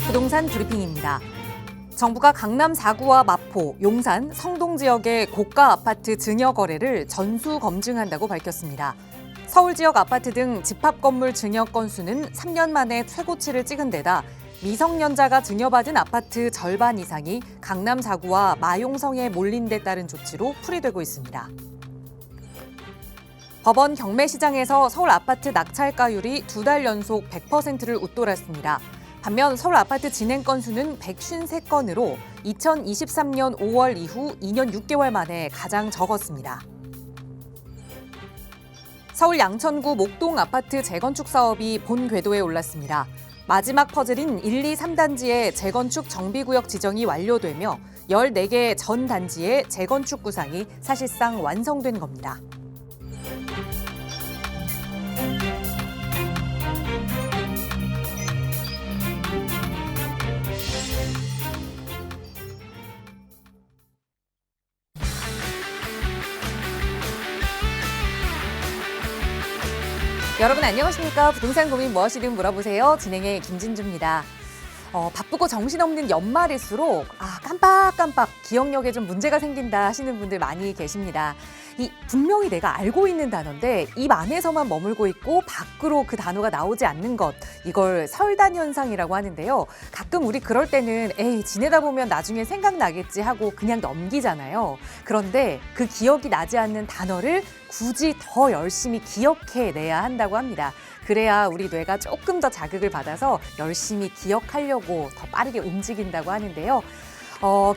부동산 브리핑입니다. 정부가 강남 4구와 마포, 용산, 성동 지역의 고가 아파트 증여 거래를 전수 검증한다고 밝혔습니다. 서울 지역 아파트 등 집합 건물 증여 건수는 3년 만에 최고치를 찍은 데다 미성년자가 증여받은 아파트 절반 이상이 강남 4구와 마용성에 몰린 데 따른 조치로 풀이되고 있습니다. 법원 경매시장에서 서울 아파트 낙찰가율이 2달 연속 100%를 웃돌았습니다. 반면 서울 아파트 진행 건수는 153건으로 2023년 5월 이후 2년 6개월 만에 가장 적었습니다. 서울 양천구 목동 아파트 재건축 사업이 본 궤도에 올랐습니다. 마지막 퍼즐인 1, 2, 3단지의 재건축 정비구역 지정이 완료되며 14개 전 단지의 재건축 구상이 사실상 완성된 겁니다. 여러분 안녕하십니까? 부동산 고민 무엇이든 물어보세요. 진행의 김진주입니다. 바쁘고 정신없는 연말일수록 깜빡깜빡 기억력에 좀 문제가 생긴다 하시는 분들 많이 계십니다. 분명히 내가 알고 있는 단어인데 입 안에서만 머물고 있고 밖으로 그 단어가 나오지 않는 것, 이걸 설단 현상이라고 하는데요. 가끔 우리 그럴 때는 지내다 보면 나중에 생각나겠지 하고 그냥 넘기잖아요. 그런데 그 기억이 나지 않는 단어를 굳이 더 열심히 기억해내야 한다고 합니다. 그래야 우리 뇌가 조금 더 자극을 받아서 열심히 기억하려고 더 빠르게 움직인다고 하는데요.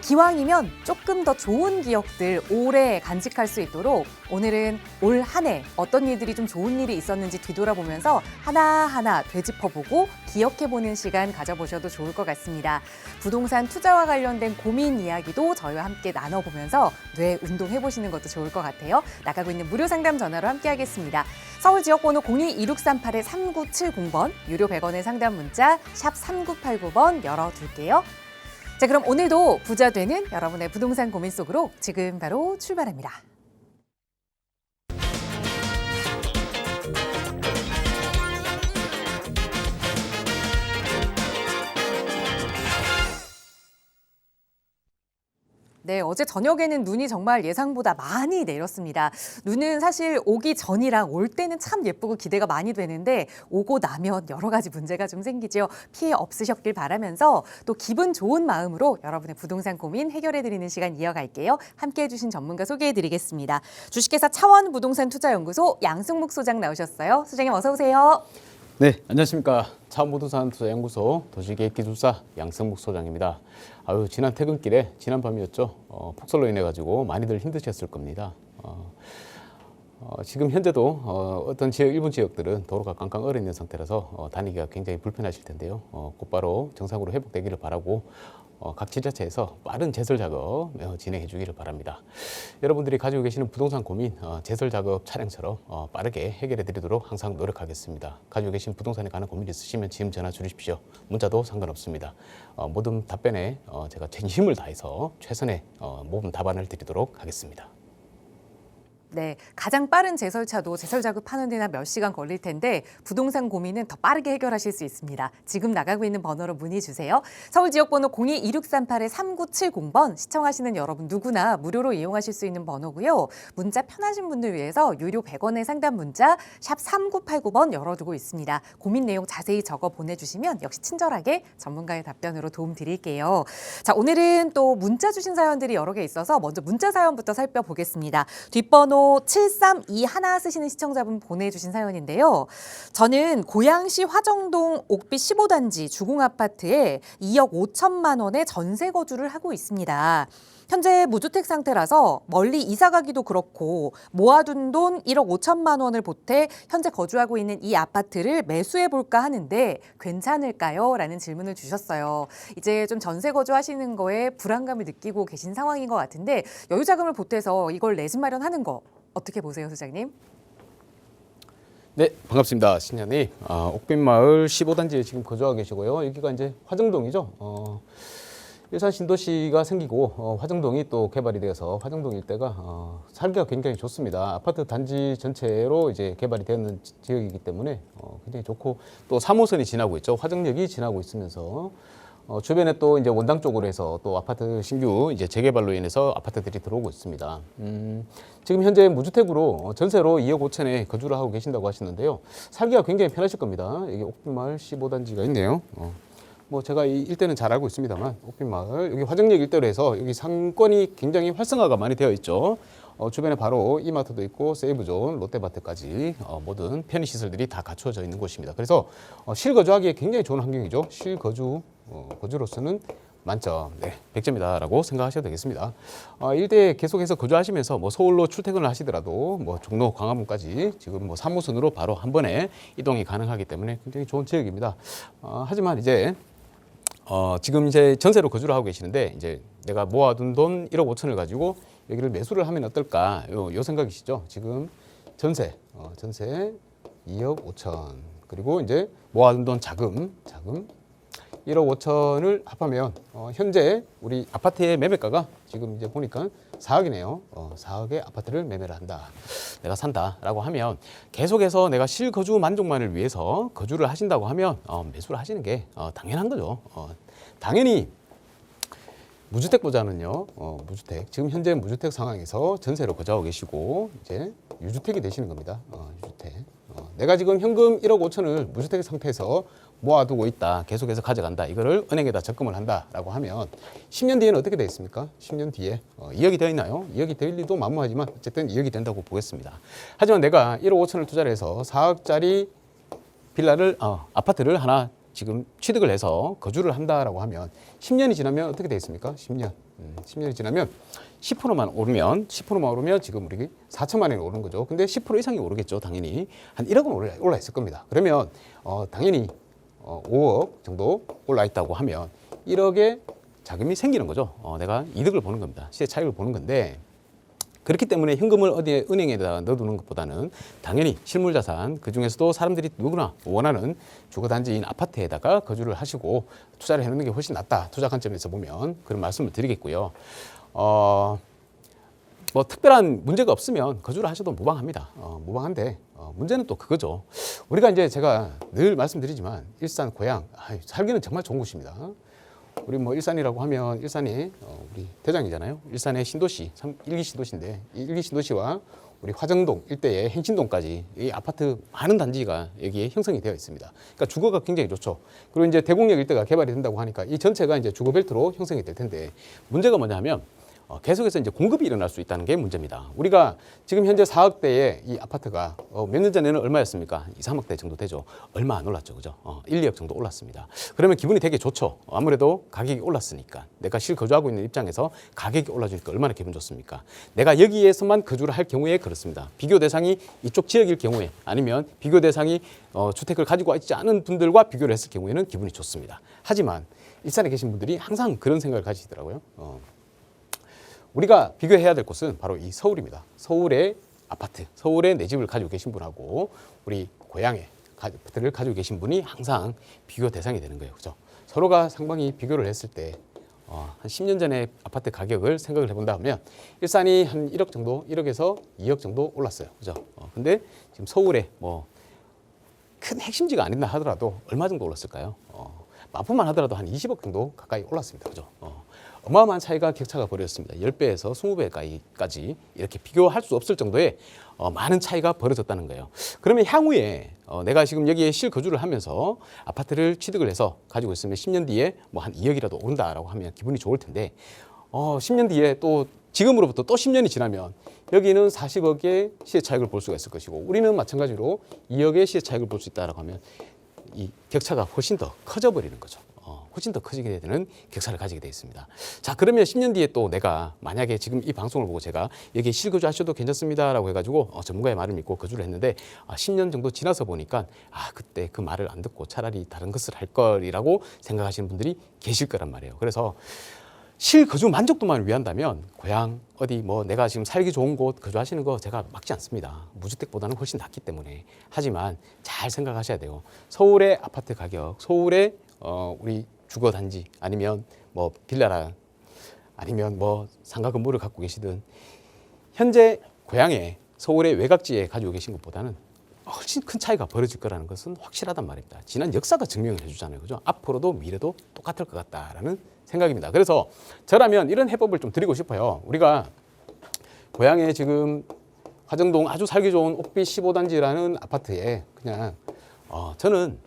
기왕이면 조금 더 좋은 기억들 오래 간직할 수 있도록 오늘은 올 한 해 어떤 일들이 좀 좋은 일이 있었는지 뒤돌아보면서 하나하나 되짚어보고 기억해보는 시간 가져보셔도 좋을 것 같습니다. 부동산 투자와 관련된 고민 이야기도 저희와 함께 나눠보면서 뇌 운동해보시는 것도 좋을 것 같아요. 나가고 있는 무료 상담 전화로 함께하겠습니다. 서울 지역번호 02-2638-3970번, 유료 100원의 상담 문자 샵 3989번 열어둘게요. 자, 그럼 오늘도 부자 되는 여러분의 부동산 고민 속으로 지금 바로 출발합니다. 네, 어제 저녁에는 눈이 정말 예상보다 많이 내렸습니다. 눈은 사실 오기 전이랑 올 때는 참 예쁘고 기대가 많이 되는데 오고 나면 여러 가지 문제가 좀 생기죠. 피해 없으셨길 바라면서 또 기분 좋은 마음으로 여러분의 부동산 고민 해결해드리는 시간 이어갈게요. 함께해 주신 전문가 소개해드리겠습니다. 주식회사 차원 부동산 투자연구소 양승묵 소장 나오셨어요. 소장님 어서 오세요. 네, 안녕하십니까. 차원부동산 투자연구소 도시계획기술사 양승묵 소장입니다. 지난 퇴근길에 지난 밤이었죠. 폭설로 인해 가지고 많이들 힘드셨을 겁니다. 지금 현재도 어떤 지역 일부 지역들은 도로가 깡깡 얼어 있는 상태라서 다니기가 굉장히 불편하실 텐데요. 곧바로 정상으로 회복되기를 바라고 각 지자체에서 빠른 제설 작업 진행해 주기를 바랍니다. 여러분들이 가지고 계시는 부동산 고민 제설 작업 차량처럼 빠르게 해결해 드리도록 항상 노력하겠습니다. 가지고 계신 부동산에 관한 고민 있으시면 지금 전화 주십시오. 문자도 상관없습니다. 모든 답변에 제가 제 힘을 다해서 최선의 모든 답안을 드리도록 하겠습니다. 네, 가장 빠른 제설차도 제설 작업하는 데나 몇 시간 걸릴 텐데 부동산 고민은 더 빠르게 해결하실 수 있습니다. 지금 나가고 있는 번호로 문의 주세요. 서울 지역번호 02-2638-3970번 시청하시는 여러분 누구나 무료로 이용하실 수 있는 번호고요. 문자 편하신 분들 위해서 유료 100원의 상담 문자 샵 3989번 열어두고 있습니다. 고민 내용 자세히 적어 보내주시면 역시 친절하게 전문가의 답변으로 도움 드릴게요. 자, 오늘은 또 문자 주신 사연들이 여러 개 있어서 먼저 문자 사연부터 살펴보겠습니다. 뒷번호 7321 쓰시는 시청자분 보내주신 사연인데요. 저는 고양시 화정동 옥빛 15단지 주공아파트에 2억 5천만 원의 전세 거주를 하고 있습니다. 현재 무주택 상태라서 멀리 이사 가기도 그렇고 모아둔 돈 1억 5천만 원을 보태 현재 거주하고 있는 이 아파트를 매수해 볼까 하는데 괜찮을까요? 라는 질문을 주셨어요. 이제 좀 전세 거주하시는 거에 불안감을 느끼고 계신 상황인 것 같은데 여유 자금을 보태서 이걸 내 집 마련하는 거 어떻게 보세요, 소장님? 네, 반갑습니다. 신현이 옥빛마을 15단지에 지금 거주하고 계시고요. 여기가 이제 화정동이죠. 일산 신도시가 생기고 화정동이 또 개발이 되어서 화정동 일대가 살기가 굉장히 좋습니다. 아파트 단지 전체로 이제 개발이 되는 지역이기 때문에 굉장히 좋고 또 3호선이 지나고 있죠. 화정역이 지나고 있으면서 주변에 또 이제 원당 쪽으로 해서 또 아파트 신규 이제 재개발로 인해서 아파트들이 들어오고 있습니다. 지금 현재 무주택으로 전세로 2억 5천에 거주를 하고 계신다고 하시는데요. 살기가 굉장히 편하실 겁니다. 여기 옥빈마을 15단지가 있네요. 뭐 제가 이 일대는 잘 알고 있습니다만 옥빈마을 여기 화정역 일대로 해서 여기 상권이 굉장히 활성화가 많이 되어 있죠. 주변에 바로 이마트도 있고 세이브존, 롯데마트까지 모든 편의시설들이 다 갖추어져 있는 곳입니다. 그래서 실거주하기에 굉장히 좋은 환경이죠. 거주로서는 만점, 100점이다라고 생각하셔도 되겠습니다. 일대에 계속해서 거주하시면서 뭐 서울로 출퇴근을 하시더라도 뭐 종로, 광화문까지 지금 뭐 3호선으로 바로 한 번에 이동이 가능하기 때문에 굉장히 좋은 지역입니다. 하지만 이제 지금 이제 전세로 거주를 하고 계시는데 이제 내가 모아둔 돈 1억 5천을 가지고 여기를 매수를 하면 어떨까 요 생각이시죠. 지금 전세 2억 5천 그리고 이제 모아둔 돈 자금 1억 5천을 합하면 현재 우리 아파트의 매매가가 지금 이제 보니까 4억이네요. 4억의 아파트를 매매를 한다. 내가 산다라고 하면 계속해서 내가 실거주 만족만을 위해서 거주를 하신다고 하면 매수를 하시는 게 당연한 거죠. 당연히 무주택보다는요. 무주택 지금 현재 무주택 상황에서 전세로 거주하고 계시고 이제 유주택이 되시는 겁니다. 유주택. 내가 지금 현금 1억 5천을 무주택 상태에서 모아두고 있다. 계속해서 가져간다. 이거를 은행에다 적금을 한다라고 하면 10년 뒤에는 어떻게 되어 있습니까? 10년 뒤에 2억이 되어 있나요? 2억이 될 리도 만무하지만 어쨌든 2억이 된다고 보겠습니다. 하지만 내가 1억 5천을 투자를 해서 4억짜리 빌라를 아파트를 하나 지금 취득을 해서 거주를 한다라고 하면 10년이 지나면 어떻게 되어 있습니까? 10년이 지나면 10%만 오르면 지금 우리 4천만 원이 오르는 거죠. 근데 10% 이상이 오르겠죠. 당연히 한 1억은 올라 있을 겁니다. 그러면 당연히 5억 정도 올라 있다고 하면 1억의 자금이 생기는 거죠. 내가 이득을 보는 겁니다. 시세 차익을 보는 건데 그렇기 때문에 현금을 어디에 은행에다 넣어두는 것보다는 당연히 실물자산 그중에서도 사람들이 누구나 원하는 주거단지인 아파트에다가 거주를 하시고 투자를 해놓는 게 훨씬 낫다. 투자 관점에서 보면 그런 말씀을 드리겠고요. 뭐 특별한 문제가 없으면 거주를 하셔도 무방합니다. 무방한데 문제는 또 그거죠. 우리가 이제 제가 늘 말씀드리지만 일산 고향 살기는 정말 좋은 곳입니다. 우리 뭐 일산이라고 하면 일산이 우리 대장이잖아요. 일산의 신도시, 1기 신도시인데 이 1기 신도시와 우리 화정동 일대의 행신동까지 이 아파트 많은 단지가 여기에 형성이 되어 있습니다. 그러니까 주거가 굉장히 좋죠. 그리고 이제 대곡역 일대가 개발이 된다고 하니까 이 전체가 이제 주거 벨트로 형성이 될 텐데 문제가 뭐냐 하면 계속해서 이제 공급이 일어날 수 있다는 게 문제입니다. 우리가 지금 현재 4억대의 이 아파트가 몇 년 전에는 얼마였습니까? 2, 3억대 정도 되죠. 얼마 안 올랐죠. 그죠? 1, 2억 정도 올랐습니다. 그러면 기분이 되게 좋죠. 아무래도 가격이 올랐으니까. 내가 실거주하고 있는 입장에서 가격이 올라주니까 얼마나 기분 좋습니까? 내가 여기에서만 거주를 할 경우에 그렇습니다. 비교 대상이 이쪽 지역일 경우에 아니면 비교 대상이 주택을 가지고 있지 않은 분들과 비교를 했을 경우에는 기분이 좋습니다. 하지만 일산에 계신 분들이 항상 그런 생각을 가지시더라고요. 우리가 비교해야 될 곳은 바로 이 서울입니다. 서울의 아파트, 서울에 내 집을 가지고 계신 분하고 우리 고향의 아파트를 가지고 계신 분이 항상 비교 대상이 되는 거예요. 그죠? 서로가 상방이 비교를 했을 때 한 10년 전에 아파트 가격을 생각을 해본다 하면 일산이 한 1억 정도, 1억에서 2억 정도 올랐어요. 그죠? 근데 지금 서울에 뭐 큰 핵심지가 아닌다 하더라도 얼마 정도 올랐을까요? 마포만 하더라도 한 20억 정도 가까이 올랐습니다. 그죠? 어마어마한 차이가 격차가 벌어졌습니다. 10배에서 20배까지 이렇게 비교할 수 없을 정도의 많은 차이가 벌어졌다는 거예요. 그러면 향후에 내가 지금 여기에 실거주를 하면서 아파트를 취득을 해서 가지고 있으면 10년 뒤에 뭐 한 2억이라도 오른다라고 하면 기분이 좋을 텐데 10년 뒤에 또 지금으로부터 또 10년이 지나면 여기는 40억의 시세 차익을 볼 수가 있을 것이고 우리는 마찬가지로 2억의 시세 차익을 볼 수 있다라고 하면 이 격차가 훨씬 더 커져 버리는 거죠. 훨씬 더 커지게 되는 격차를 가지게 되어 있습니다. 자, 그러면 10년 뒤에 또 내가 만약에 지금 이 방송을 보고 제가 여기 실거주 하셔도 괜찮습니다라고 해가지고 전문가의 말을 믿고 거주를 했는데 10년 정도 지나서 보니까 그때 그 말을 안 듣고 차라리 다른 것을 할 걸이라고 생각하시는 분들이 계실 거란 말이에요. 그래서 실거주 만족도만 위한다면 고향 어디 뭐 내가 지금 살기 좋은 곳 거주하시는 거 제가 막지 않습니다. 무주택보다는 훨씬 낫기 때문에. 하지만 잘 생각하셔야 돼요. 서울의 아파트 가격, 서울의 우리 주거 단지 아니면 뭐 빌라라 아니면 뭐 상가 건물을 갖고 계시든 현재 고향에 서울의 외곽지에 가지고 계신 것보다는 훨씬 큰 차이가 벌어질 거라는 것은 확실하단 말입니다. 지난 역사가 증명을 해주잖아요. 그죠? 앞으로도 미래도 똑같을 것 같다라는 생각입니다. 그래서 저라면 이런 해법을 좀 드리고 싶어요. 우리가 고향에 지금 화정동 아주 살기 좋은 옥비 15단지라는 아파트에 그냥 저는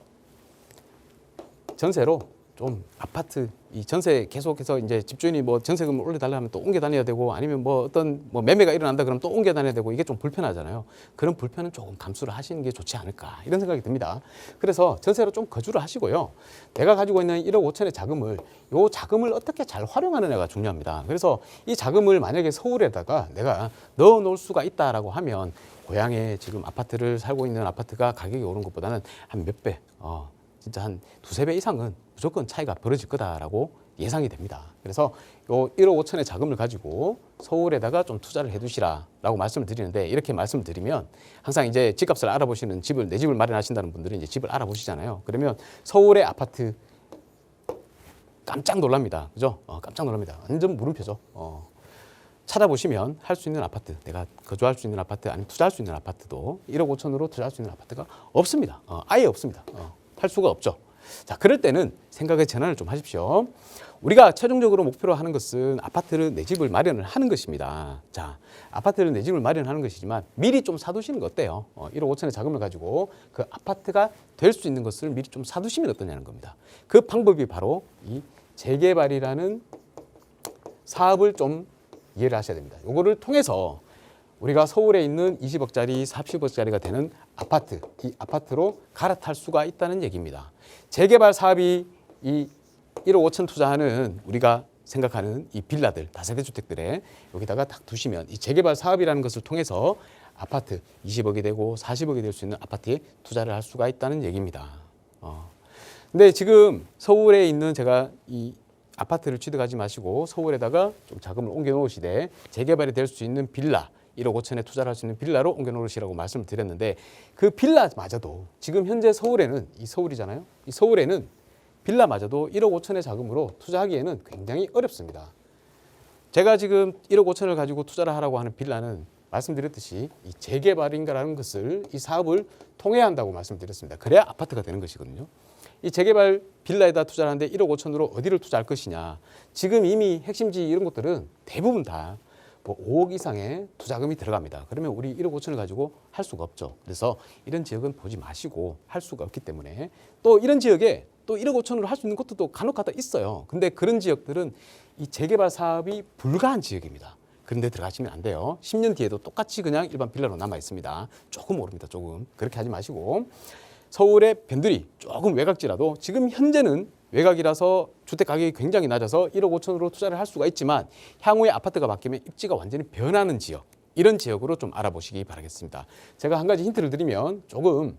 전세로 좀 아파트 이 전세 계속해서 이제 집주인이 뭐 전세금을 올려달라 하면 또 옮겨 다녀야 되고 아니면 뭐 어떤 뭐 매매가 일어난다 그러면 또 옮겨 다녀야 되고 이게 좀 불편하잖아요. 그런 불편은 조금 감수를 하시는 게 좋지 않을까 이런 생각이 듭니다. 그래서 전세로 좀 거주를 하시고요. 내가 가지고 있는 1억 5천의 자금을 요 자금을 어떻게 잘 활용하느냐가 중요합니다. 그래서 이 자금을 만약에 서울에다가 내가 넣어 놓을 수가 있다라고 하면 고향에 지금 아파트를 살고 있는 아파트가 가격이 오른 것보다는 한 몇 배, 진짜 한 두세 배 이상은 무조건 차이가 벌어질 거다라고 예상이 됩니다. 그래서 요 1억 5천의 자금을 가지고 서울에다가 좀 투자를 해두시라라고 말씀을 드리는데 이렇게 말씀을 드리면 항상 이제 집값을 알아보시는 내 집을 마련하신다는 분들은 이제 집을 알아보시잖아요. 그러면 서울의 아파트 깜짝 놀랍니다. 그죠? 깜짝 놀랍니다. 완전 물음표죠. 찾아보시면 할 수 있는 아파트, 내가 거주할 수 있는 아파트, 아니면 투자할 수 있는 아파트도 1억 5천으로 투자할 수 있는 아파트가 없습니다. 아예 없습니다. 할 수가 없죠. 자, 그럴 때는 생각의 전환을 좀 하십시오. 우리가 최종적으로 목표로 하는 것은 아파트를 내 집을 마련을 하는 것입니다. 자, 아파트를 내 집을 마련하는 것이지만 미리 좀 사두시는 거 어때요? 1억 5천의 자금을 가지고 그 아파트가 될 수 있는 것을 미리 좀 사두시면 어떠냐는 겁니다. 그 방법이 바로 이 재개발이라는 사업을 좀 이해를 하셔야 됩니다. 요거를 통해서 우리가 서울에 있는 20억짜리, 30억짜리가 되는 아파트, 이 아파트로 갈아탈 수가 있다는 얘기입니다. 재개발 사업이 이 1억 5천 투자하는 우리가 생각하는 이 빌라들, 다세대 주택들에 여기다가 딱 두시면 이 재개발 사업이라는 것을 통해서 아파트 20억이 되고 40억이 될 수 있는 아파트에 투자를 할 수가 있다는 얘기입니다. 근데 지금 서울에 있는 제가 이 아파트를 취득하지 마시고 서울에다가 좀 자금을 옮겨 놓으시되 재개발이 될 수 있는 빌라 1억 5천에 투자를 할 수 있는 빌라로 옮겨 놓으시라고 말씀을 드렸는데 그 빌라마저도 지금 현재 서울에는 이 서울이잖아요. 이 서울에는 빌라마저도 1억 5천의 자금으로 투자하기에는 굉장히 어렵습니다. 제가 지금 1억 5천을 가지고 투자를 하라고 하는 빌라는 말씀드렸듯이 이 재개발인가라는 것을 이 사업을 통해야 한다고 말씀드렸습니다. 그래야 아파트가 되는 것이거든요. 이 재개발 빌라에다 투자를 하는데 1억 5천으로 어디를 투자할 것이냐. 지금 이미 핵심지 이런 것들은 대부분 다 뭐 5억 이상의 투자금이 들어갑니다. 그러면 우리 1억 5천을 가지고 할 수가 없죠. 그래서 이런 지역은 보지 마시고 할 수가 없기 때문에 또 이런 지역에 또 1억 5천으로 할 수 있는 것도 간혹가다 있어요. 근데 그런 지역들은 이 재개발 사업이 불가한 지역입니다. 그런데 들어가시면 안 돼요. 10년 뒤에도 똑같이 그냥 일반 빌라로 남아 있습니다. 조금 오릅니다. 조금. 그렇게 하지 마시고 서울의 변두리 조금 외곽지라도 지금 현재는 외곽이라서 주택 가격이 굉장히 낮아서 1억 5천으로 투자를 할 수가 있지만 향후에 아파트가 바뀌면 입지가 완전히 변하는 지역 이런 지역으로 좀 알아보시기 바라겠습니다. 제가 한 가지 힌트를 드리면 조금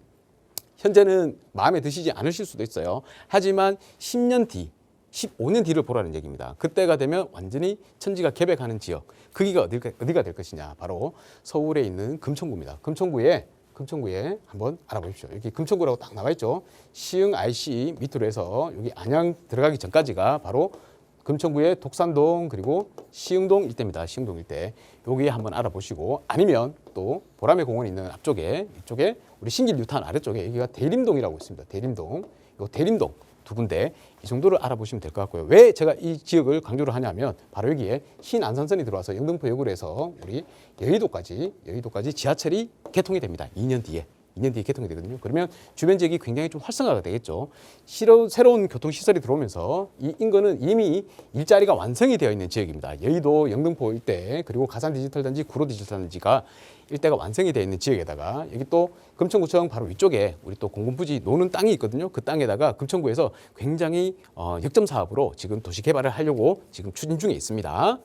현재는 마음에 드시지 않으실 수도 있어요. 하지만 10년 뒤 15년 뒤를 보라는 얘기입니다. 그때가 되면 완전히 천지가 개백하는 지역 거기가 어디가 될 것이냐 바로 서울에 있는 금천구입니다. 금천구에 한번 알아보십시오. 여기 금천구라고 딱 나와 있죠. 시흥 IC 밑으로 해서 여기 안양 들어가기 전까지가 바로 금천구의 독산동 그리고 시흥동 일대입니다. 시흥동 일대. 여기에 한번 알아보시고 아니면 또 보라매 공원이 있는 앞쪽에 이쪽에 우리 신길 뉴타운 아래쪽에 여기가 대림동이라고 있습니다. 대림동. 요 대림동 두 군데 이 정도를 알아보시면 될 것 같고요. 왜 제가 이 지역을 강조를 하냐면 바로 여기에 신안산선이 들어와서 영등포역으로 해서 우리 여의도까지 지하철이 개통이 됩니다. 2년 뒤에 개통이 되거든요. 그러면 주변 지역이 굉장히 좀 활성화가 되겠죠. 새로운 교통시설이 들어오면서 이 인근은 이미 일자리가 완성이 되어 있는 지역입니다. 여의도, 영등포 일대 그리고 가산 디지털 단지, 구로 디지털 단지가 일대가 완성이 되어 있는 지역에다가 여기 또 금천구청 바로 위쪽에 우리 또 공군부지 노는 땅이 있거든요. 그 땅에다가 금천구에서 굉장히 역점 사업으로 지금 도시 개발을 하려고 지금 추진 중에 있습니다.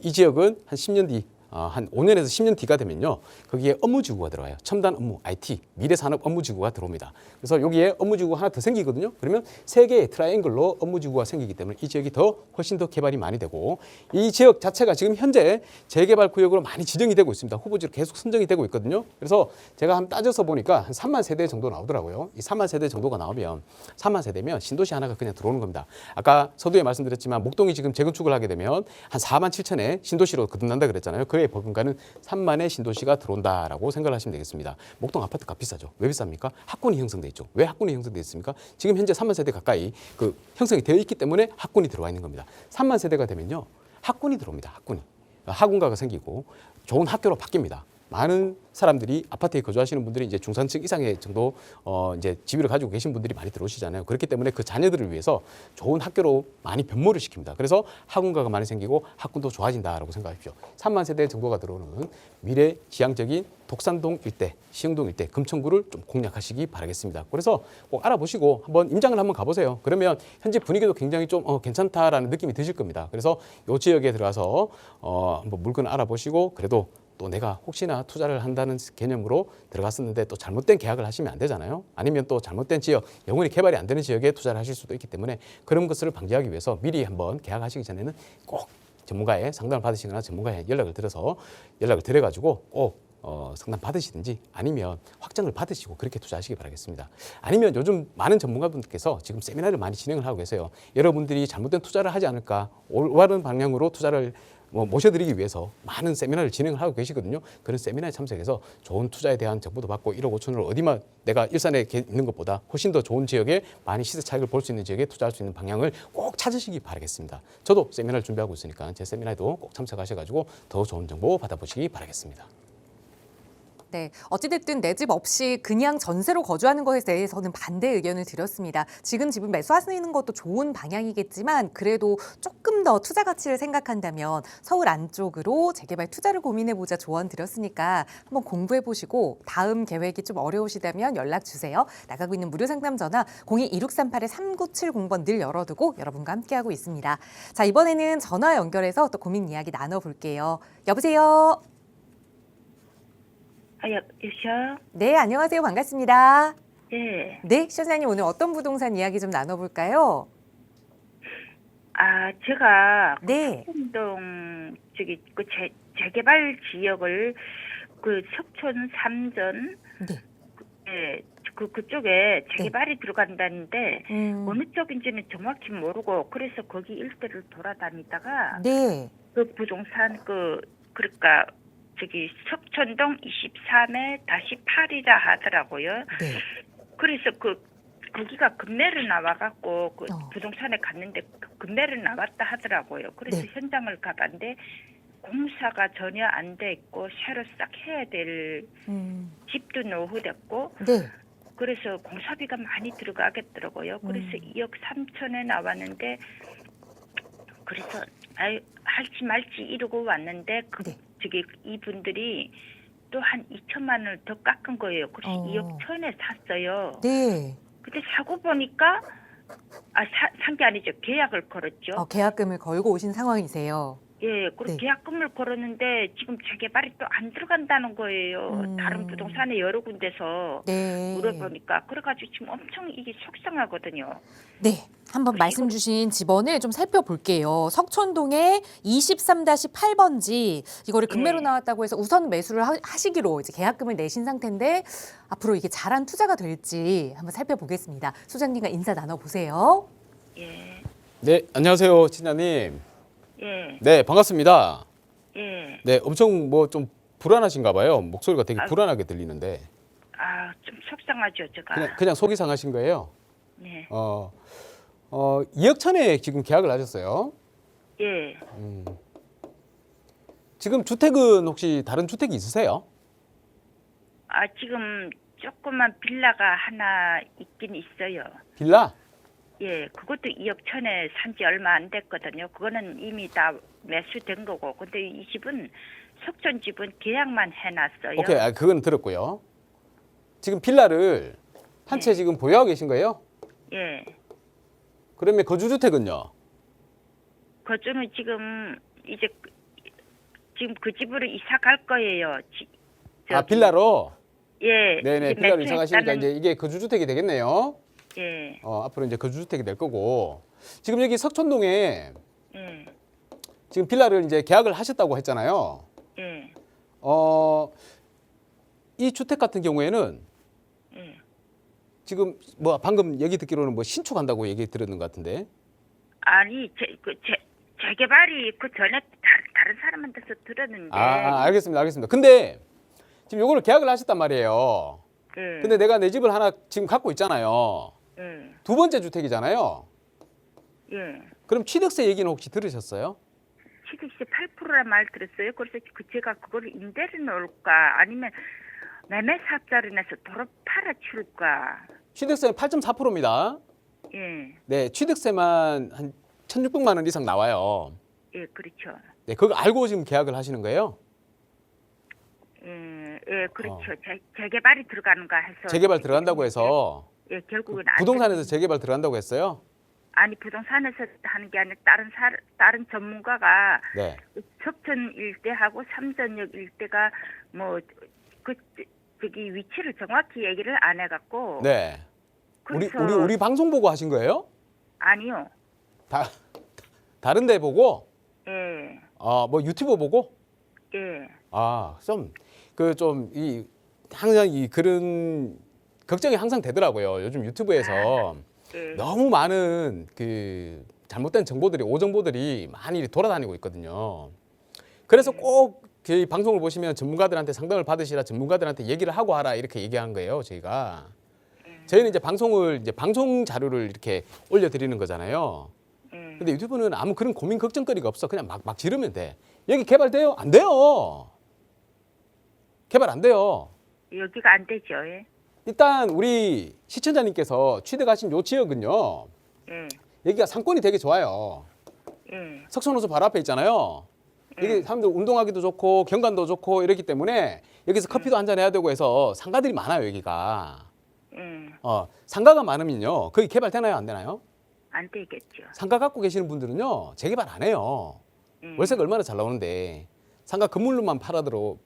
이 지역은 한 10년 뒤 한 5년에서 10년 뒤가 되면요. 거기에 업무지구가 들어가요. 첨단 업무, IT, 미래산업 업무지구가 들어옵니다. 그래서 여기에 업무지구가 하나 더 생기거든요. 그러면 세 개의 트라이앵글로 업무지구가 생기기 때문에 이 지역이 훨씬 더 개발이 많이 되고 이 지역 자체가 지금 현재 재개발 구역으로 많이 지정이 되고 있습니다. 후보지로 계속 선정이 되고 있거든요. 그래서 제가 한번 따져서 보니까 한 3만 세대 정도 나오더라고요. 이 3만 세대 정도가 나오면 3만 세대면 신도시 하나가 그냥 들어오는 겁니다. 아까 서두에 말씀드렸지만 목동이 지금 재건축을 하게 되면 한 4만 7천에 신도시로 거듭난다 그랬잖아요. 그에 버금가는 3만의 신도시가 들어온다라고 생각을 하시면 되겠습니다. 목동 아파트 값 비싸죠. 왜 비쌉니까? 학군이 형성돼 있죠. 왜 학군이 형성돼 있습니까? 지금 현재 3만 세대 가까이 그 형성이 되어 있기 때문에 학군이 들어와 있는 겁니다. 3만 세대가 되면요. 학군이 들어옵니다. 학군이. 학군가가 생기고 좋은 학교로 바뀝니다. 많은 사람들이 아파트에 거주하시는 분들이 이제 중산층 이상의 정도 이제 집을 가지고 계신 분들이 많이 들어오시잖아요. 그렇기 때문에 그 자녀들을 위해서 좋은 학교로 많이 변모를 시킵니다. 그래서 학군가가 많이 생기고 학군도 좋아진다라고 생각하십시오. 3만 세대 정도가 들어오는 미래 지향적인 독산동 일대, 시흥동 일대, 금천구를 좀 공략하시기 바라겠습니다. 그래서 꼭 알아보시고 한번 임장을 한번 가보세요. 그러면 현재 분위기도 굉장히 좀 괜찮다라는 느낌이 드실 겁니다. 그래서 이 지역에 들어가서 한번 물건 알아보시고 그래도 또 내가 혹시나 투자를 한다는 개념으로 들어갔었는데 또 잘못된 계약을 하시면 안 되잖아요. 아니면 또 잘못된 지역, 영원히 개발이 안 되는 지역에 투자를 하실 수도 있기 때문에 그런 것을 방지하기 위해서 미리 한번 계약하시기 전에는 꼭 전문가의 상담을 받으시거나 전문가의 연락을 드려가지고 꼭 상담 받으시든지 아니면 확정을 받으시고 그렇게 투자하시기 바라겠습니다. 아니면 요즘 많은 전문가분들께서 지금 세미나를 많이 진행을 하고 계세요. 여러분들이 잘못된 투자를 하지 않을까 올바른 방향으로 투자를 모셔드리기 위해서 많은 세미나를 진행을 하고 계시거든요. 그런 세미나에 참석해서 좋은 투자에 대한 정보도 받고 1억 5천을 어디만 내가 일산에 있는 것보다 훨씬 더 좋은 지역에 많이 시세 차익을 볼 수 있는 지역에 투자할 수 있는 방향을 꼭 찾으시기 바라겠습니다. 저도 세미나를 준비하고 있으니까 제 세미나에도 꼭 참석하셔가지고 더 좋은 정보 받아보시기 바라겠습니다. 네, 어찌됐든 내 집 없이 그냥 전세로 거주하는 것에 대해서는 반대 의견을 드렸습니다. 지금 집을 매수하시는 것도 좋은 방향이겠지만 그래도 조금 더 투자 가치를 생각한다면 서울 안쪽으로 재개발 투자를 고민해보자 조언 드렸으니까 한번 공부해보시고 다음 계획이 좀 어려우시다면 연락 주세요. 나가고 있는 무료 상담 전화 02-2638-3970번 늘 열어두고 여러분과 함께하고 있습니다. 자, 이번에는 전화 연결해서 또 고민 이야기 나눠볼게요. 여보세요? 여보세요? 네, 안녕하세요. 반갑습니다. 예. 네, 시청자님 오늘 어떤 부동산 이야기 좀 나눠볼까요? 제가 네. 석촌동 재개발 지역을 석촌 삼전 네. 그쪽에 재개발이 들어간다는데 어느 음, 쪽인지는 정확히 모르고 그래서 거기 일대를 돌아다니다가 네. 그 부동산 그러니까 석촌동 23-8이라 하더라고요. 네. 그래서 거기가 급매를 나와갖고 어. 부동산에 갔는데 급매를 나왔다 하더라고요. 그래서 네. 현장을 가봤는데 공사가 전혀 안 돼 있고 새로 싹 해야 될 집도 노후됐고 네. 그래서 공사비가 많이 들어가겠더라고요. 그래서 2억 3천에 나왔는데 그래서 할지 말지 이러고 왔는데 네. 이분들이 또 한 2천만 원을 더 깎은 거예요. 그래서 2억 천에 샀어요. 네. 근데 사고 보니까 산 게 아니죠. 계약을 걸었죠. 계약금을 걸고 오신 상황이세요. 예, 그리고 네. 계약금을 걸었는데 지금 재개발이 또 안 들어간다는 거예요. 다른 부동산에 여러 군데서 네. 물어보니까 그래가지고 지금 엄청 이게 속상하거든요. 네. 한번 말씀 주신 집원을 좀 살펴볼게요. 석촌동에 23-8번지 이거를 급매로 네. 나왔다고 해서 우선 매수를 하시기로 이제 계약금을 내신 상태인데 앞으로 이게 잘한 투자가 될지 한번 살펴보겠습니다. 소장님과 인사 나눠보세요. 예, 네, 안녕하세요, 친자님. 예, 네, 반갑습니다. 예. 네, 엄청 좀 불안하신가 봐요. 목소리가 되게 불안하게 들리는데 좀 속상하죠, 제가. 그냥 속이 상하신 거예요. 네, 2억 천에 지금 계약을 하셨어요. 예. 지금 주택은 혹시 다른 주택이 있으세요? 지금 조그만 빌라가 하나 있긴 있어요. 빌라? 예, 그것도 2억 천에 산 지 얼마 안 됐거든요. 그거는 이미 다 매수된 거고. 근데 이 집은 석촌 집은 계약만 해놨어요. 오케이, 그건 들었고요. 지금 빌라를 한 채 네. 지금 보유하고 계신 거예요? 예, 그러면 거주주택은요? 거주는 지금 이제 지금 그 집으로 이사 갈 거예요. 아, 빌라로? 예. 네네, 지금 빌라로 이사 가시니까 매수했다는- 이제 이게 거주주택이 되겠네요. 예. 앞으로 이제 거주주택이 될 거고. 지금 여기 석촌동에 예. 지금 빌라를 이제 계약을 하셨다고 했잖아요. 예. 이 주택 같은 경우에는 예. 지금 뭐 방금 얘기 듣기로는 뭐 신축한다고 얘기 들었는 것 같은데. 아니, 재개발이 그 전에 다른 사람한테서 들었는데. 알겠습니다. 근데 지금 요거를 계약을 하셨단 말이에요. 예. 근데 내가 내 집을 하나 지금 갖고 있잖아요. 예. 두 번째 주택이잖아요. 예. 그럼 취득세 얘기는 혹시 들으셨어요? 취득세 8%란 말 들었어요. 그래서 제가 그걸 임대를 넣을까 아니면 매매 사업자를 내서 도로 팔아줄까. 취득세는 8.4%입니다. 예. 네, 취득세만 한 1,600만 원 이상 나와요. 예, 그렇죠. 네, 그거 알고 지금 계약을 하시는 거예요? 예, 그렇죠. 재개발이 들어가는가 해서. 재개발 들어간다고 해서 예, 결국은 안 부동산에서 재개발 들어간다고 했어요? 아니 부동산에서 하는 게 아니라 다른 전문가가 네. 석천 일대하고 삼전역 일대가 뭐 저기 위치를 정확히 얘기를 안 해갖고. 네. 그래서 우리 방송 보고 하신 거예요? 아니요. 다른 데 보고? 예, 뭐 유튜브 보고? 예, 항상 그런 걱정이 항상 되더라고요. 요즘 유튜브에서 예. 너무 많은 그 잘못된 정보들이 오정보들이 많이 돌아다니고 있거든요. 그래서 꼭 그 방송을 보시면 전문가들한테 상담을 받으시라, 전문가들한테 얘기를 하고 하라 이렇게 얘기한 거예요. 저희는 이제 방송 자료를 이렇게 올려드리는 거잖아요. 근데 유튜브는 아무 그런 고민 걱정거리가 없어. 그냥 막 지르면 돼. 여기 개발돼요? 안 돼요. 개발 안 돼요. 여기가 안 되죠. 예, 일단 우리 시청자님께서 취득하신 요 지역은요. 예, 여기가 상권이 되게 좋아요. 예, 석촌호수 바로 앞에 있잖아요. 여기 사람들 운동하기도 좋고 경관도 좋고 이렇기 때문에 여기서 커피도 한잔 해야 되고 해서 상가들이 많아요. 여기가. 예. 상가가 많으면요. 거기 개발되나요? 안 되나요? 안 되겠죠. 상가 갖고 계시는 분들은요. 재개발 안 해요. 월세가 얼마나 잘 나오는데 상가 건물로만 팔아도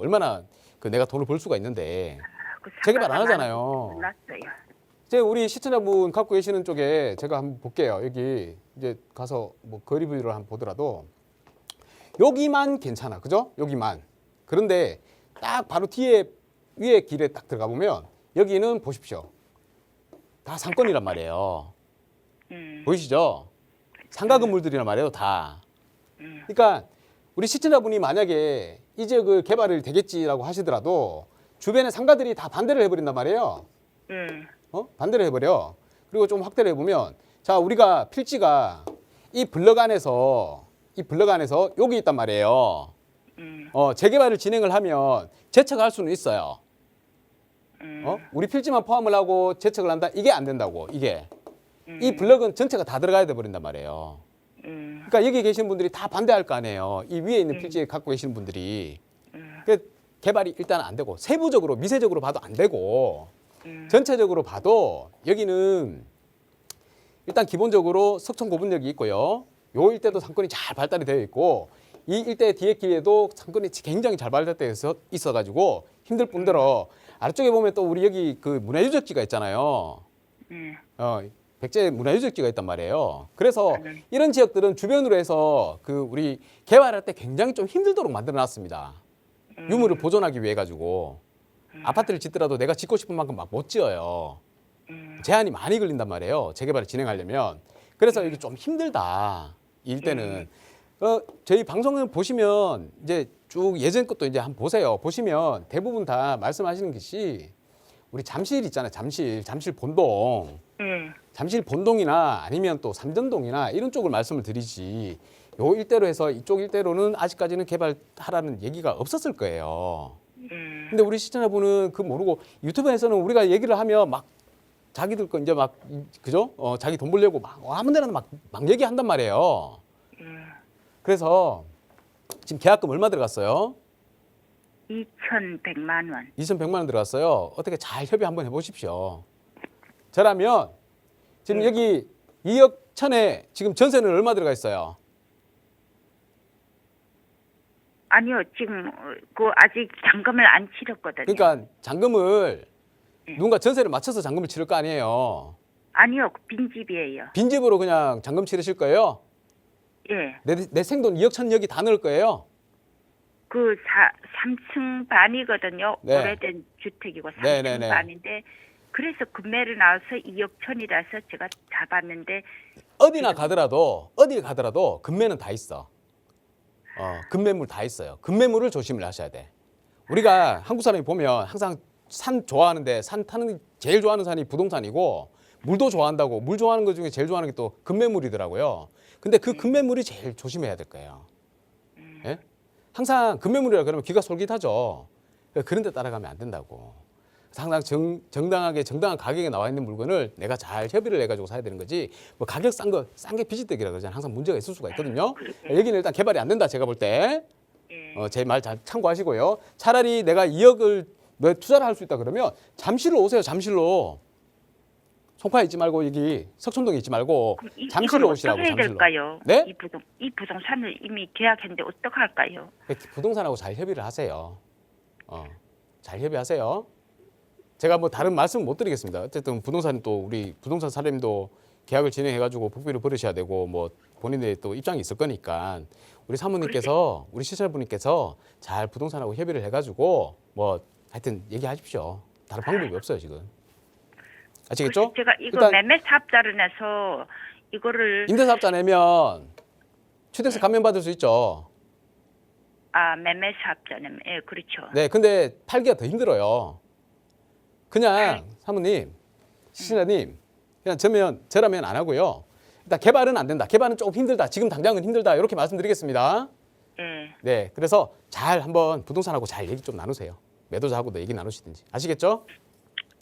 얼마나 내가 돈을 벌 수가 있는데 그 재개발 안 상가가 하잖아요. 몰랐어요. 이제 우리 시청자분 갖고 계시는 쪽에 제가 한번 볼게요. 여기 이제 가서 뭐 거리 비율을 한번 보더라도 여기만 괜찮아. 그죠? 여기만. 그런데 딱 바로 위에 길에 딱 들어가 보면 여기는 보십시오. 다 상권이란 말이에요. 보이시죠? 상가 건물들이란 말이에요, 다. 그러니까 우리 시청자분이 만약에 이 지역을 개발을 되겠지라고 하시더라도 주변에 상가들이 다 반대를 해버린단 말이에요. 반대를 해버려. 그리고 좀 확대를 해보면 자, 우리가 필지가 이 블럭 안에서 여기 있단 말이에요. 재개발을 진행을 하면 재척할 수는 있어요. 우리 필지만 포함을 하고 재척을 한다? 이게 안 된다고, 이게. 이 블럭은 전체가 다 들어가야 돼 버린단 말이에요. 그러니까 여기 계시는 분들이 다 반대할 거 아니에요. 이 위에 있는 필지에 갖고 계시는 분들이. 그 개발이 일단 안 되고, 세부적으로, 미세적으로 봐도 안 되고, 전체적으로 봐도 여기는 일단 기본적으로 석촌 고분역이 있고요. 요 일대도 상권이 잘 발달이 되어 있고, 이 일대 뒤에 길에도 상권이 굉장히 잘 발달되어 있어가지고 힘들 뿐더러 아래쪽에 보면 또 우리 여기 그 문화유적지가 있잖아요. 백제 문화유적지가 있단 말이에요. 그래서 이런 지역들은 주변으로 해서 그 우리 개발할 때 굉장히 좀 힘들도록 만들어놨습니다. 유물을 보존하기 위해 가지고 아파트를 짓더라도 내가 짓고 싶은 만큼 막 못 지어요. 제한이 많이 걸린단 말이에요. 재개발을 진행하려면. 그래서 이게 좀 힘들다. 이 일대는. 저희 방송을 보시면 이제 쭉 예전 것도 이제 한번 보세요. 보시면 대부분 다 말씀하시는 것이 우리 잠실 있잖아요. 잠실 본동. 잠실 본동이나 아니면 또 삼전동이나 이런 쪽을 말씀을 드리지. 요 일대로 해서 이쪽 일대로는 아직까지는 개발하라는 얘기가 없었을 거예요. 근데 우리 시청자분은 그 모르고 유튜브에서는 우리가 얘기를 하면 막 자기들 거 이제 막 그죠? 자기 돈 벌려고 막 아무 데나 막 얘기한단 말이에요. 그래서 지금 계약금 얼마 들어갔어요? 2,100만 원. 2,100만 원 들어갔어요. 어떻게 잘 협의 한번 해보십시오. 저라면 지금 여기 2억 1천에 지금 전세는 얼마 들어가 있어요? 아니요, 지금 그 아직 잔금을 안 치렀거든요. 그러니까 잔금을 네. 누군가 전세를 맞춰서 잔금을 치를 거 아니에요. 아니요, 빈집이에요. 빈집으로 그냥 잔금 치르실 거예요? 예. 내 생돈 2억 1,000억이 다 넣을 거예요? 그 3층 반이거든요. 네. 오래된 주택이고 3층 네네네. 반인데 그래서 금매를 나와서 2억 천이라서 제가 잡았는데 어디나 가더라도 금매는 다 있어. 금매물 다 있어요. 금매물을 조심을 하셔야 돼. 우리가 한국 사람이 보면 항상 산 좋아하는데 산 타는 제일 좋아하는 산이 부동산이고 물도 좋아한다고 물 좋아하는 것 중에 제일 좋아하는 게 또 금매물이더라고요. 근데 그 금매물이 제일 조심해야 될 거예요. 예? 항상 금매물이라 그러면 귀가 솔깃하죠. 그런 데 따라가면 안 된다고. 항상 정당한 가격에 나와 있는 물건을 내가 잘 협의를 해가지고 사야 되는 거지. 뭐 가격 싼 게 비지떡이라 그러잖아요. 항상 문제가 있을 수가 있거든요. 여기는 일단 개발이 안 된다. 제가 볼 때. 예. 제 말 잘 참고하시고요. 차라리 내가 2억을 투자를 할 수 있다 그러면 잠실로 오세요. 잠실로. 송파에 있지 말고 여기 석촌동에 있지 말고 그럼 잠실로 이걸 오시라고. 어떻게 해야 잠실로. 될까요? 네? 이 부동산을 이미 계약했는데 어떡할까요? 부동산하고 잘 협의를 하세요. 잘 협의하세요. 제가 뭐 다른 말씀 못 드리겠습니다. 어쨌든 부동산 또 우리 부동산 사장님도 계약을 진행해가지고 복비를 벌으셔야 되고 뭐 본인의 또 입장이 있을 거니까 우리 사모님께서 우리 시설부님께서 잘 부동산하고 협의를 해가지고 뭐 하여튼 얘기하십시오. 다른 방법이 없어요 지금. 아시겠죠? 제가 이거 일단 매매 사업자를 내서 이거를 임대사업자 내면 취득세 감면 받을 수 있죠. 매매 사업자는 예, 그렇죠. 네, 근데 팔기가 더 힘들어요. 그냥 사모님, 시청자님, 그냥 저라면 안 하고요. 일단 개발은 안 된다. 개발은 조금 힘들다. 지금 당장은 힘들다. 이렇게 말씀드리겠습니다. 예. 네, 그래서 잘 한번 부동산하고 잘 얘기 좀 나누세요. 매도자하고도 얘기 나누시든지. 아시겠죠?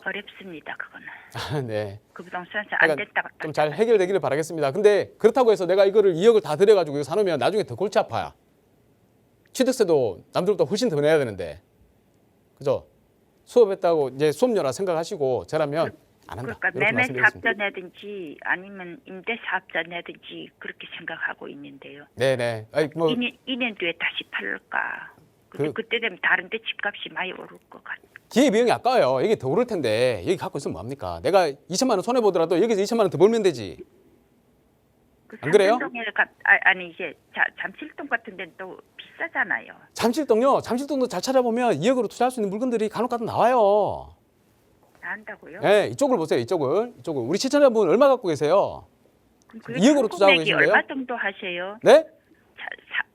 어렵습니다, 그거는. 네. 그 부동산 안 됐다가 좀 잘 해결되기를 바라겠습니다. 근데 그렇다고 해서 내가 이거를 2억을 다 들여가지고 이거 사놓으면 나중에 더 골치 아파요. 취득세도 남들보다 훨씬 더 내야 되는데. 그죠? 수업했다고 이제 수업료라 생각하시고 저라면 안 한다. 그러니까 이렇게 매매 말씀드리겠습니다. 사업자 내든지 아니면 임대 사업자 내든지 그렇게 생각하고 있는데요. 네네. 아니, 뭐 2년 뒤에 다시 팔을까? 근데 그때 되면 다른데 집값이 많이 오를 것 같아. 기회비용이 아까워요. 이게 더 오를 텐데 여기 갖고 있으면 뭐합니까? 내가 2천만 원 손해 보더라도 여기서 2천만 원 더 벌면 되지. 안 그래요? 아니 이제 잠실동 같은 데는 또 비싸잖아요. 잠실동요. 잠실동도 잘 찾아보면 2억으로 투자할 수 있는 물건들이 간혹가다 나와요. 나온다고요? 네, 이쪽을 보세요. 이쪽을. 우리 시청자분 얼마 갖고 계세요? 그럼 그게 2억으로 총 투자하고 금액이 계신 거예요? 얼마 정도 하세요? 네?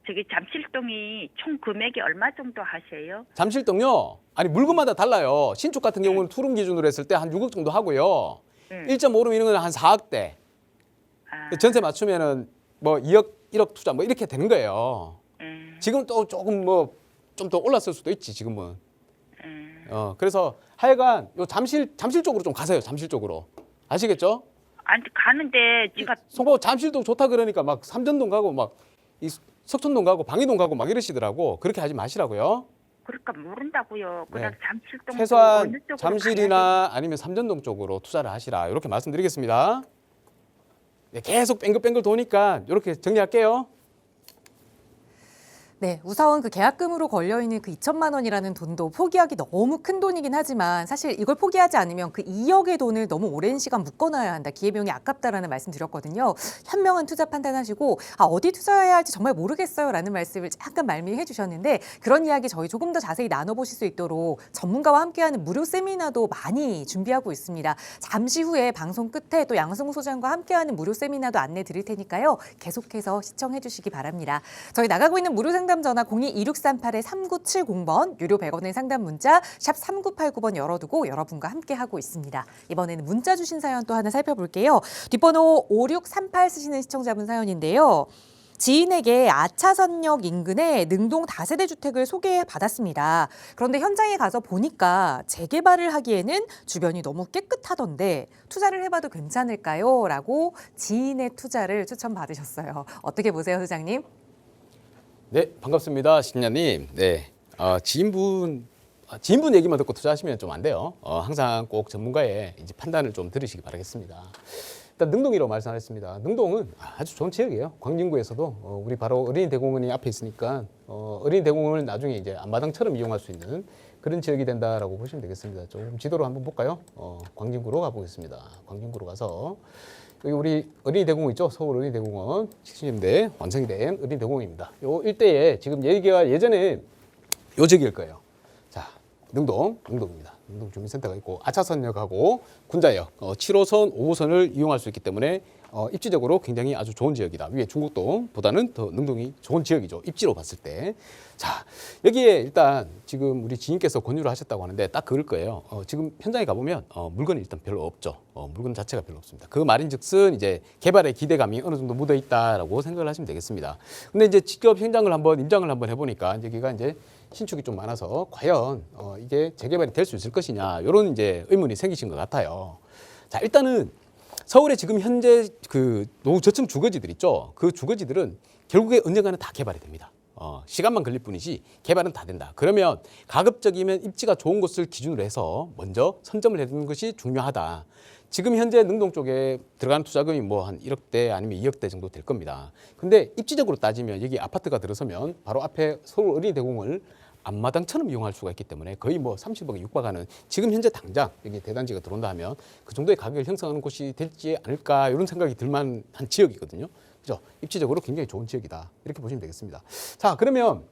저기 잠실동이 총 금액이 얼마 정도 하세요? 잠실동요. 아니 물건마다 달라요. 신축 같은 경우는 투룸 기준으로 했을 때 한 6억 정도 하고요. 1.5룸 이런 거는 한 4억대. 전세 맞추면은 뭐 2억, 1억 투자 뭐 이렇게 되는 거예요. 지금 또 조금 뭐 좀 더 올랐을 수도 있지 지금은. 그래서 하여간 요 잠실 쪽으로 좀 가세요. 잠실 쪽으로. 아시겠죠? 아니 가는데 제가 송파 잠실도 좋다 그러니까 막 삼전동 가고 막 이 석촌동 가고 방이동 가고 막 이러시더라고. 그렇게 하지 마시라고요. 그러니까 모른다고요. 그냥 네. 잠실동 최소한 어느 쪽으로 잠실이나 아니면 삼전동 쪽으로 투자를 하시라. 이렇게 말씀드리겠습니다. 네, 계속 뱅글뱅글 도니까 이렇게 정리할게요. 네, 우선 그 계약금으로 걸려있는 그 2천만 원이라는 돈도 포기하기 너무 큰 돈이긴 하지만 사실 이걸 포기하지 않으면 그 2억의 돈을 너무 오랜 시간 묶어놔야 한다. 기회비용이 아깝다라는 말씀 드렸거든요. 현명한 투자 판단하시고 어디 투자해야 할지 정말 모르겠어요 라는 말씀을 잠깐 말미해 주셨는데 그런 이야기 저희 조금 더 자세히 나눠보실 수 있도록 전문가와 함께하는 무료 세미나도 많이 준비하고 있습니다. 잠시 후에 방송 끝에 또 양승우 소장과 함께하는 무료 세미나도 안내 드릴 테니까요. 계속해서 시청해 주시기 바랍니다. 저희 나가고 있는 무료 상담 전화 02-2638-3970번 유료 100원의 상담 문자 샵 3989번 열어두고 여러분과 함께하고 있습니다. 이번에는 문자 주신 사연 또 하나 살펴볼게요. 뒷번호 5638 쓰시는 시청자분 사연인데요. 지인에게 아차산역 인근에 능동 다세대 주택을 소개받았습니다. 그런데 현장에 가서 보니까 재개발을 하기에는 주변이 너무 깨끗하던데 투자를 해봐도 괜찮을까요? 라고 지인의 투자를 추천받으셨어요. 어떻게 보세요, 소장님? 네, 반갑습니다. 신녀님. 네, 지인분 얘기만 듣고 투자하시면 좀 안 돼요. 항상 꼭 전문가의 이제 판단을 좀 들으시기 바라겠습니다. 일단 능동이라고 말씀하셨습니다. 능동은 아주 좋은 지역이에요. 광진구에서도 우리 바로 어린이대공원이 앞에 있으니까 어린이대공원을 나중에 이제 앞마당처럼 이용할 수 있는 그런 지역이 된다라고 보시면 되겠습니다. 조금 지도로 한번 볼까요? 광진구로 가보겠습니다. 광진구로 가서 여기 우리 어린이대공원 있죠? 서울 어린이대공원 70년대 완성이 된 어린이대공원입니다. 요 일대에 지금 여기가 예전에 요 지역일 거예요. 자, 능동입니다. 능동 주민센터가 있고 아차선역하고 군자역 7호선, 5호선을 이용할 수 있기 때문에 입지적으로 굉장히 아주 좋은 지역이다. 위에 중국동보다는 더 능동이 좋은 지역이죠. 입지로 봤을 때. 자, 여기에 일단 지금 우리 지인께서 권유를 하셨다고 하는데 딱 그럴 거예요. 지금 현장에 가보면 물건이 일단 별로 없죠. 물건 자체가 별로 없습니다. 그 말인즉슨 이제 개발의 기대감이 어느 정도 묻어 있다라고 생각을 하시면 되겠습니다. 근데 이제 직접 현장을 한번 임장을 한번 해보니까 여기가 이제 신축이 좀 많아서 과연 이게 재개발이 될 수 있을 것이냐 이런 이제 의문이 생기신 것 같아요. 자, 일단은 서울에 지금 현재 그 노후 저층 주거지들 있죠. 그 주거지들은 결국에 언젠가는 다 개발이 됩니다. 시간만 걸릴 뿐이지 개발은 다 된다. 그러면 가급적이면 입지가 좋은 곳을 기준으로 해서 먼저 선점을 해두는 것이 중요하다. 지금 현재 능동 쪽에 들어가는 투자금이 뭐 한 1억대 아니면 2억대 정도 될 겁니다. 근데 입지적으로 따지면 여기 아파트가 들어서면 바로 앞에 서울 어린이대공원을 앞마당처럼 이용할 수가 있기 때문에 거의 뭐 30억에 육박하는 지금 현재 당장 여기 대단지가 들어온다 하면 그 정도의 가격을 형성하는 곳이 될지 않을까 이런 생각이 들만한 지역이거든요. 그죠? 입지적으로 굉장히 좋은 지역이다. 이렇게 보시면 되겠습니다. 자, 그러면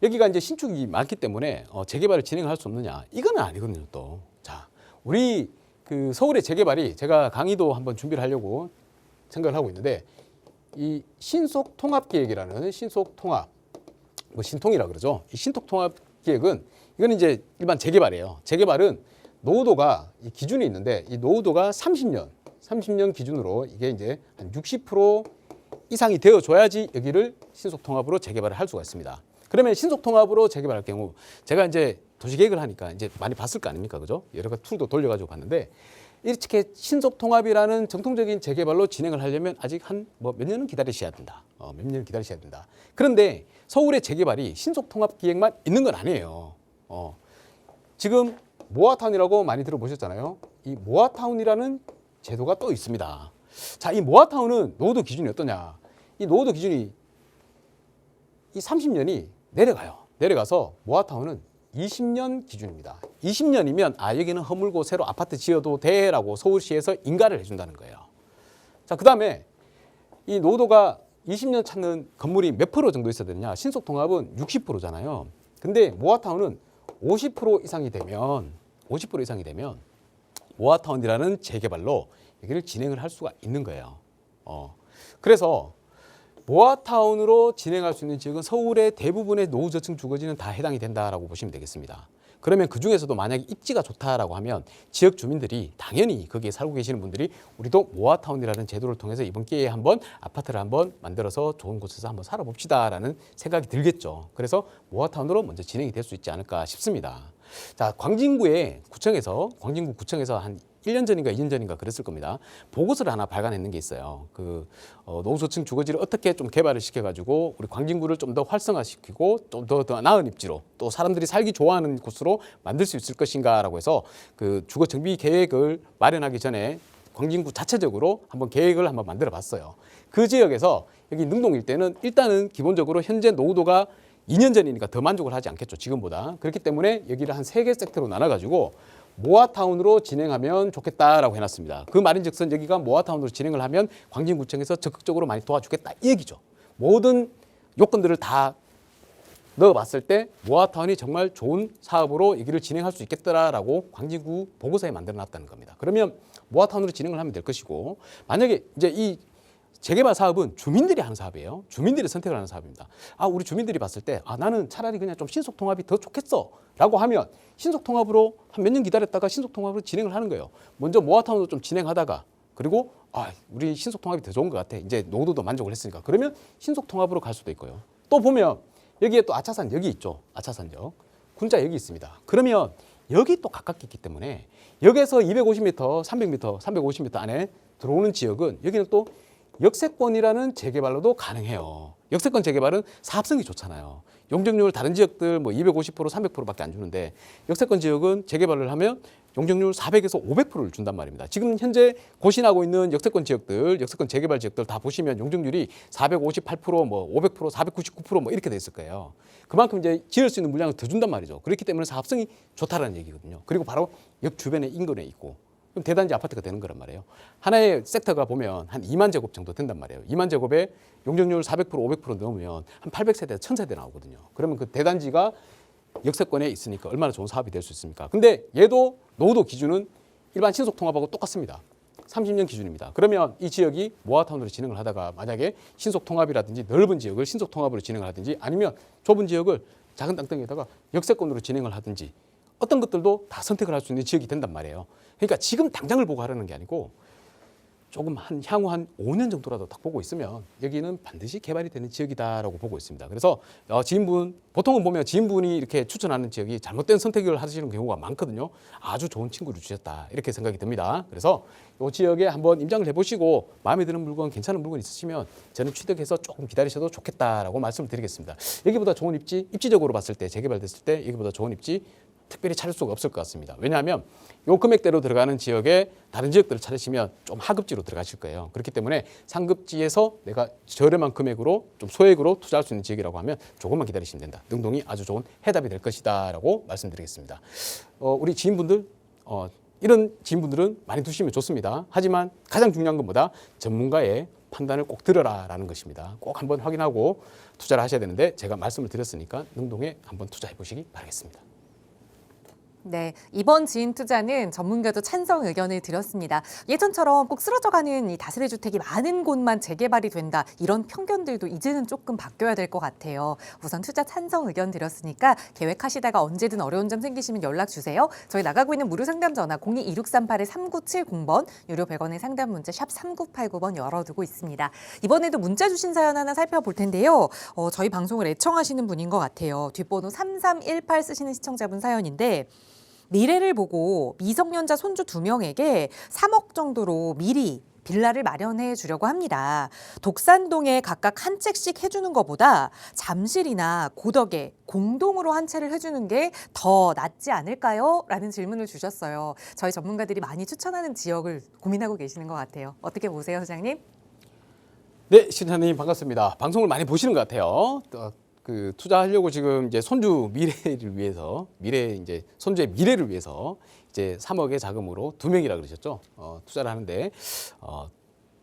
여기가 이제 신축이 많기 때문에 재개발을 진행할 수 없느냐? 이건 아니거든요, 또. 자, 우리 그 서울의 재개발이 제가 강의도 한번 준비를 하려고 생각을 하고 있는데 이 신속통합기획이라는 신속통합 뭐 신통이라 그러죠. 이 신속통합기획은 이거는 이제 일반 재개발이에요. 재개발은 노후도가 이 기준이 있는데 이 노후도가 30년 기준으로 이게 이제 한 60% 이상이 되어줘야지 여기를 신속통합으로 재개발을 할 수가 있습니다. 그러면 신속통합으로 재개발할 경우 제가 이제 도시계획을 하니까 이제 많이 봤을 거 아닙니까, 그죠? 여러 가지 툴도 돌려가지고 봤는데 이렇게 신속통합이라는 정통적인 재개발로 진행을 하려면 아직 한 뭐 몇 년은 기다리셔야 된다. 몇 년을 기다리셔야 된다. 그런데 서울의 재개발이 신속통합 기획만 있는 건 아니에요. 지금 모아타운이라고 많이 들어보셨잖아요. 이 모아타운이라는 제도가 또 있습니다. 자, 이 모아타운은 노후도 기준이 어떠냐? 이 노후도 기준이 이 30년이 내려가요. 내려가서 모아타운은 20년 기준입니다. 20년이면 여기는 허물고 새로 아파트 지어도 돼라고 서울시에서 인가를 해준다는 거예요. 자, 그다음에 이 노후도가 20년 찾는 건물이 몇 프로 정도 있어야 되느냐? 신속통합은 60%잖아요. 근데 모아타운은 50% 이상이 되면 모아타운이라는 재개발로 여기를 진행을 할 수가 있는 거예요. 그래서 모아타운으로 진행할 수 있는 지역은 서울의 대부분의 노후저층 주거지는 다 해당이 된다라고 보시면 되겠습니다. 그러면 그 중에서도 만약에 입지가 좋다라고 하면 지역 주민들이 당연히 거기에 살고 계시는 분들이 우리도 모아타운이라는 제도를 통해서 이번 기회에 한번 아파트를 한번 만들어서 좋은 곳에서 한번 살아봅시다라는 생각이 들겠죠. 그래서 모아타운으로 먼저 진행이 될 수 있지 않을까 싶습니다. 자, 광진구 구청에서 한 1년 전인가 2년 전인가 그랬을 겁니다. 보고서를 하나 발간했는 게 있어요. 그 노후저층 주거지를 어떻게 좀 개발을 시켜가지고 우리 광진구를 좀 더 활성화시키고 좀 더 나은 입지로 또 사람들이 살기 좋아하는 곳으로 만들 수 있을 것인가라고 해서 그 주거 정비 계획을 마련하기 전에 광진구 자체적으로 한번 계획을 한번 만들어 봤어요. 그 지역에서 여기 능동 일대는 일단은 기본적으로 현재 노후도가 2년 전이니까 더 만족을 하지 않겠죠, 지금보다. 그렇기 때문에 여기를 한 3개 섹터로 나눠가지고 모아타운으로 진행하면 좋겠다라고 해놨습니다. 그 말인즉슨 여기가 모아타운으로 진행을 하면 광진구청에서 적극적으로 많이 도와주겠다 이 얘기죠. 모든 요건들을 다 넣어봤을 때 모아타운이 정말 좋은 사업으로 여기를 진행할 수 있겠더라라고 광진구 보고서에 만들어놨다는 겁니다. 그러면 모아타운으로 진행을 하면 될 것이고 만약에 이제 이 재개발 사업은 주민들이 하는 사업이에요. 주민들이 선택을 하는 사업입니다. 우리 주민들이 봤을 때 나는 차라리 그냥 좀 신속통합이 더 좋겠어 라고 하면 신속통합으로 한 몇 년 기다렸다가 신속통합으로 진행을 하는 거예요. 먼저 모아타운으로 좀 진행하다가 그리고 우리 신속통합이 더 좋은 것 같아. 이제 노후도도 만족을 했으니까. 그러면 신속통합으로 갈 수도 있고요. 또 보면 여기에 또 아차산역이 있죠. 아차산역. 군자역이 있습니다. 그러면 여기 또 가깝게 있기 때문에 역에서 250m, 300m, 350m 안에 들어오는 지역은 여기는 또 역세권이라는 재개발로도 가능해요. 역세권 재개발은 사업성이 좋잖아요. 용적률 다른 지역들 뭐 250%, 300%밖에 안 주는데 역세권 지역은 재개발을 하면 용적률 400에서 500%를 준단 말입니다. 지금 현재 고신하고 있는 역세권 지역들, 역세권 재개발 지역들 다 보시면 용적률이 458%, 뭐 500%, 499%뭐 이렇게 돼 있을 거예요. 그만큼 이제 지을 수 있는 물량을 더 준단 말이죠. 그렇기 때문에 사업성이 좋다라는 얘기거든요. 그리고 바로 역 주변에 인근에 있고 그럼 대단지 아파트가 되는 거란 말이에요. 하나의 섹터가 보면 한 2만 제곱 정도 된단 말이에요. 2만 제곱에 용적률 400%, 500% 넘으면 한 800세대, 1000세대 나오거든요. 그러면 그 대단지가 역세권에 있으니까 얼마나 좋은 사업이 될 수 있습니까? 근데 얘도 노후도 기준은 일반 신속통합하고 똑같습니다. 30년 기준입니다. 그러면 이 지역이 모아타운으로 진행을 하다가 만약에 신속통합이라든지 넓은 지역을 신속통합으로 진행을 하든지 아니면 좁은 지역을 작은 땅덩이에다가 역세권으로 진행을 하든지 어떤 것들도 다 선택을 할 수 있는 지역이 된단 말이에요. 그러니까 지금 당장을 보고 하라는 게 아니고 조금 향후 한 5년 정도라도 딱 보고 있으면 여기는 반드시 개발이 되는 지역이다라고 보고 있습니다. 그래서 지인분, 보통은 보면 지인분이 이렇게 추천하는 지역이 잘못된 선택을 하시는 경우가 많거든요. 아주 좋은 친구를 주셨다 이렇게 생각이 듭니다. 그래서 이 지역에 한번 임장을 해보시고 마음에 드는 물건, 괜찮은 물건 있으시면 저는 취득해서 조금 기다리셔도 좋겠다라고 말씀을 드리겠습니다. 여기보다 좋은 입지, 입지적으로 봤을 때 재개발됐을 때 여기보다 좋은 입지 특별히 찾을 수가 없을 것 같습니다. 왜냐하면 요 금액대로 들어가는 지역에 다른 지역들을 찾으시면 좀 하급지로 들어가실 거예요. 그렇기 때문에 상급지에서 내가 저렴한 금액으로 좀 소액으로 투자할 수 있는 지역이라고 하면 조금만 기다리시면 된다. 능동이 아주 좋은 해답이 될 것이다 라고 말씀드리겠습니다. 우리 지인분들 이런 지인분들은 많이 두시면 좋습니다. 하지만 가장 중요한 것보다 전문가의 판단을 꼭 들어라 라는 것입니다. 꼭 한번 확인하고 투자를 하셔야 되는데 제가 말씀을 드렸으니까 능동에 한번 투자해 보시기 바라겠습니다. 네, 이번 지인 투자는 전문가도 찬성 의견을 드렸습니다. 예전처럼 꼭 쓰러져가는 이 다세대 주택이 많은 곳만 재개발이 된다. 이런 편견들도 이제는 조금 바뀌어야 될 것 같아요. 우선 투자 찬성 의견 드렸으니까 계획하시다가 언제든 어려운 점 생기시면 연락 주세요. 저희 나가고 있는 무료 상담 전화 02-2638-3970번, 유료 100원의 상담 문자 샵 3989번 열어두고 있습니다. 이번에도 문자 주신 사연 하나 살펴볼 텐데요. 저희 방송을 애청하시는 분인 것 같아요. 뒷번호 3318 쓰시는 시청자분 사연인데 미래를 보고 미성년자 손주 2명에게 3억 정도로 미리 빌라를 마련해 주려고 합니다. 독산동에 각각 한 채씩 해주는 것보다 잠실이나 고덕에 공동으로 한 채를 해주는 게 더 낫지 않을까요? 라는 질문을 주셨어요. 저희 전문가들이 많이 추천하는 지역을 고민하고 계시는 것 같아요. 어떻게 보세요, 소장님? 네, 신사님 반갑습니다. 방송을 많이 보시는 것 같아요. 투자하려고 지금 이제 손주 미래를 위해서 이제 손주의 미래를 위해서 이제 3억의 자금으로 2명이라 그러셨죠. 투자를 하는데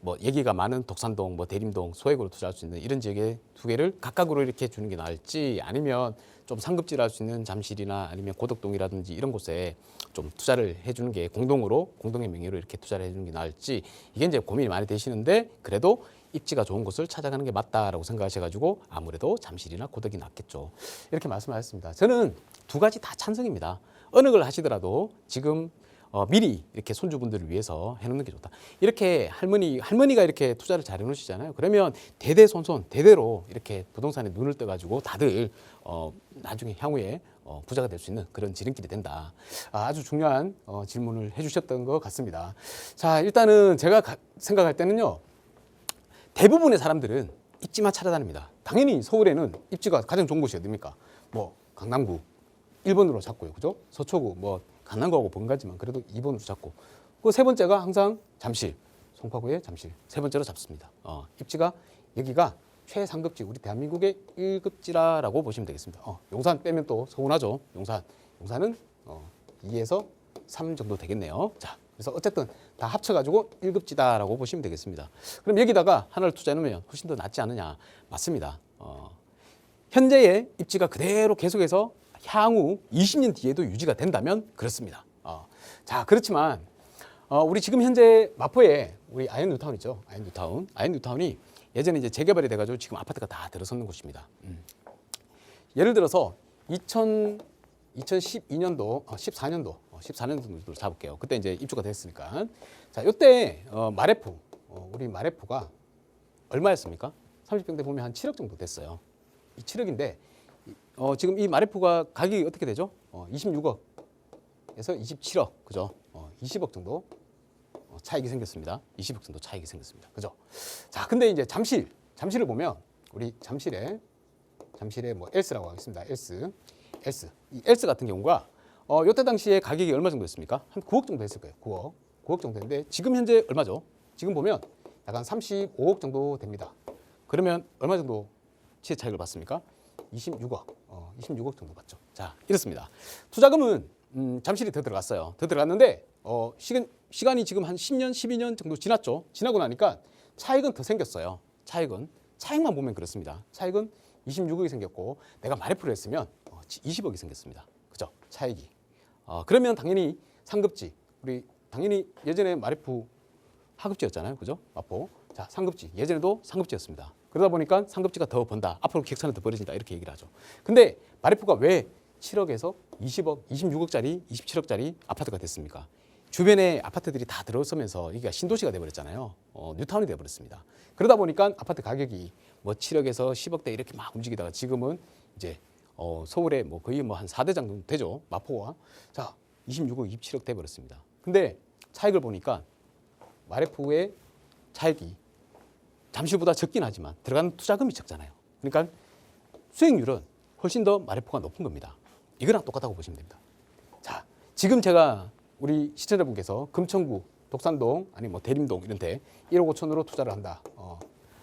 뭐 얘기가 많은 독산동, 뭐 대림동 소액으로 투자할 수 있는 이런 지역에 2개를 각각으로 이렇게 주는 게 나을지 아니면 좀 상급지를 할 수 있는 잠실이나 아니면 고덕동이라든지 이런 곳에 좀 투자를 해주는 게 공동의 명의로 이렇게 투자를 해주는 게 나을지 이게 이제 고민이 많이 되시는데 그래도 입지가 좋은 곳을 찾아가는 게 맞다라고 생각하셔가지고 아무래도 잠실이나 고덕이 낫겠죠. 이렇게 말씀하셨습니다. 저는 2가지 다 찬성입니다. 어느 걸 하시더라도 지금 미리 이렇게 손주분들을 위해서 해놓는 게 좋다. 이렇게 할머니가 이렇게 투자를 잘 해놓으시잖아요. 그러면 대대로 이렇게 부동산에 눈을 떠가지고 다들 나중에 향후에 부자가 될 수 있는 그런 지름길이 된다. 아주 중요한 질문을 해주셨던 것 같습니다. 자, 일단은 제가 생각할 때는요. 대부분의 사람들은 입지만 찾아다닙니다. 당연히 서울에는 입지가 가장 좋은 곳이 어디입니까? 뭐 강남구 1번으로 잡고요. 그죠? 서초구 뭐 강남구하고 번가지만 그래도 2번으로 잡고 그 세 번째가 항상 잠실, 송파구의 잠실 세 번째로 잡습니다. 입지가 여기가 최상급지 우리 대한민국의 1급지라고 보시면 되겠습니다. 용산 빼면 또 서운하죠. 용산은 2에서 3 정도 되겠네요. 자, 그래서 어쨌든 다 합쳐가지고 1급지다라고 보시면 되겠습니다. 그럼 여기다가 하나를 투자해놓으면 훨씬 더 낫지 않느냐? 맞습니다. 현재의 입지가 그대로 계속해서 향후 20년 뒤에도 유지가 된다면 그렇습니다. 자, 그렇지만 우리 지금 현재 마포에 우리 아이언 뉴타운 있죠? 아이언 뉴타운이 예전에 이제 재개발이 돼가지고 지금 아파트가 다 들어서는 곳입니다. 예를 들어서 2012년도, 14년도 정도 잡을게요. 그때 이제 입주가 됐으니까. 자, 요때 우리 마레프가 얼마였습니까? 30평대 보면 한 7억 정도 됐어요. 이 7억인데 지금 이 마레프가 가격이 어떻게 되죠? 26억에서 27억, 그죠? 20억 정도 차익이 생겼습니다. 20억 정도 차익이 생겼습니다. 그죠? 자, 근데 이제 잠실을 보면 우리 잠실에 뭐 엘스라고 하겠습니다. 엘스. 이 엘스 같은 경우가 이때 당시에 가격이 얼마 정도였습니까? 한 9억 정도 했을 거예요. 9억 정도 했는데 지금 현재 얼마죠? 지금 보면 약간 35억 정도 됩니다. 그러면 얼마 정도 시세 차익을 받습니까? 26억, 26억 정도 받죠. 자, 이렇습니다. 투자금은 잠실이 더 들어갔어요. 더 들어갔는데 시간이 지금 한 10년, 12년 정도 지났죠. 지나고 나니까 차익은 더 생겼어요. 차익만 보면 그렇습니다. 차익은 26억이 생겼고 내가 마레프를 했으면 20억이 생겼습니다. 그죠? 차익이. 그러면 당연히 상급지, 우리 당연히 예전에 마레프 하급지였잖아요. 그죠? 마포. 자, 상급지. 예전에도 상급지였습니다. 그러다 보니까 상급지가 더 번다. 앞으로 객차는 더 벌어진다. 이렇게 얘기를 하죠. 근데 마레프가 왜 7억에서 20억, 26억짜리, 27억짜리 아파트가 됐습니까? 주변에 아파트들이 다 들어서면서 여기가 신도시가 돼버렸잖아요. 뉴타운이 돼버렸습니다. 그러다 보니까 아파트 가격이 뭐 7억에서 10억대 이렇게 막 움직이다가 지금은 이제 서울에 뭐 거의 뭐 한 4대 정도 되죠. 마포가. 자, 26억, 27억 돼버렸습니다. 근데 차익을 보니까 마레프의 차익이 잠실보다 적긴 하지만 들어가는 투자금이 적잖아요. 그러니까 수익률은 훨씬 더 마레프가 높은 겁니다. 이거랑 똑같다고 보시면 됩니다. 자, 지금 제가 우리 시청자분께서 금천구, 독산동, 아니 뭐 대림동 이런 데 1억 5천으로 투자를 한다.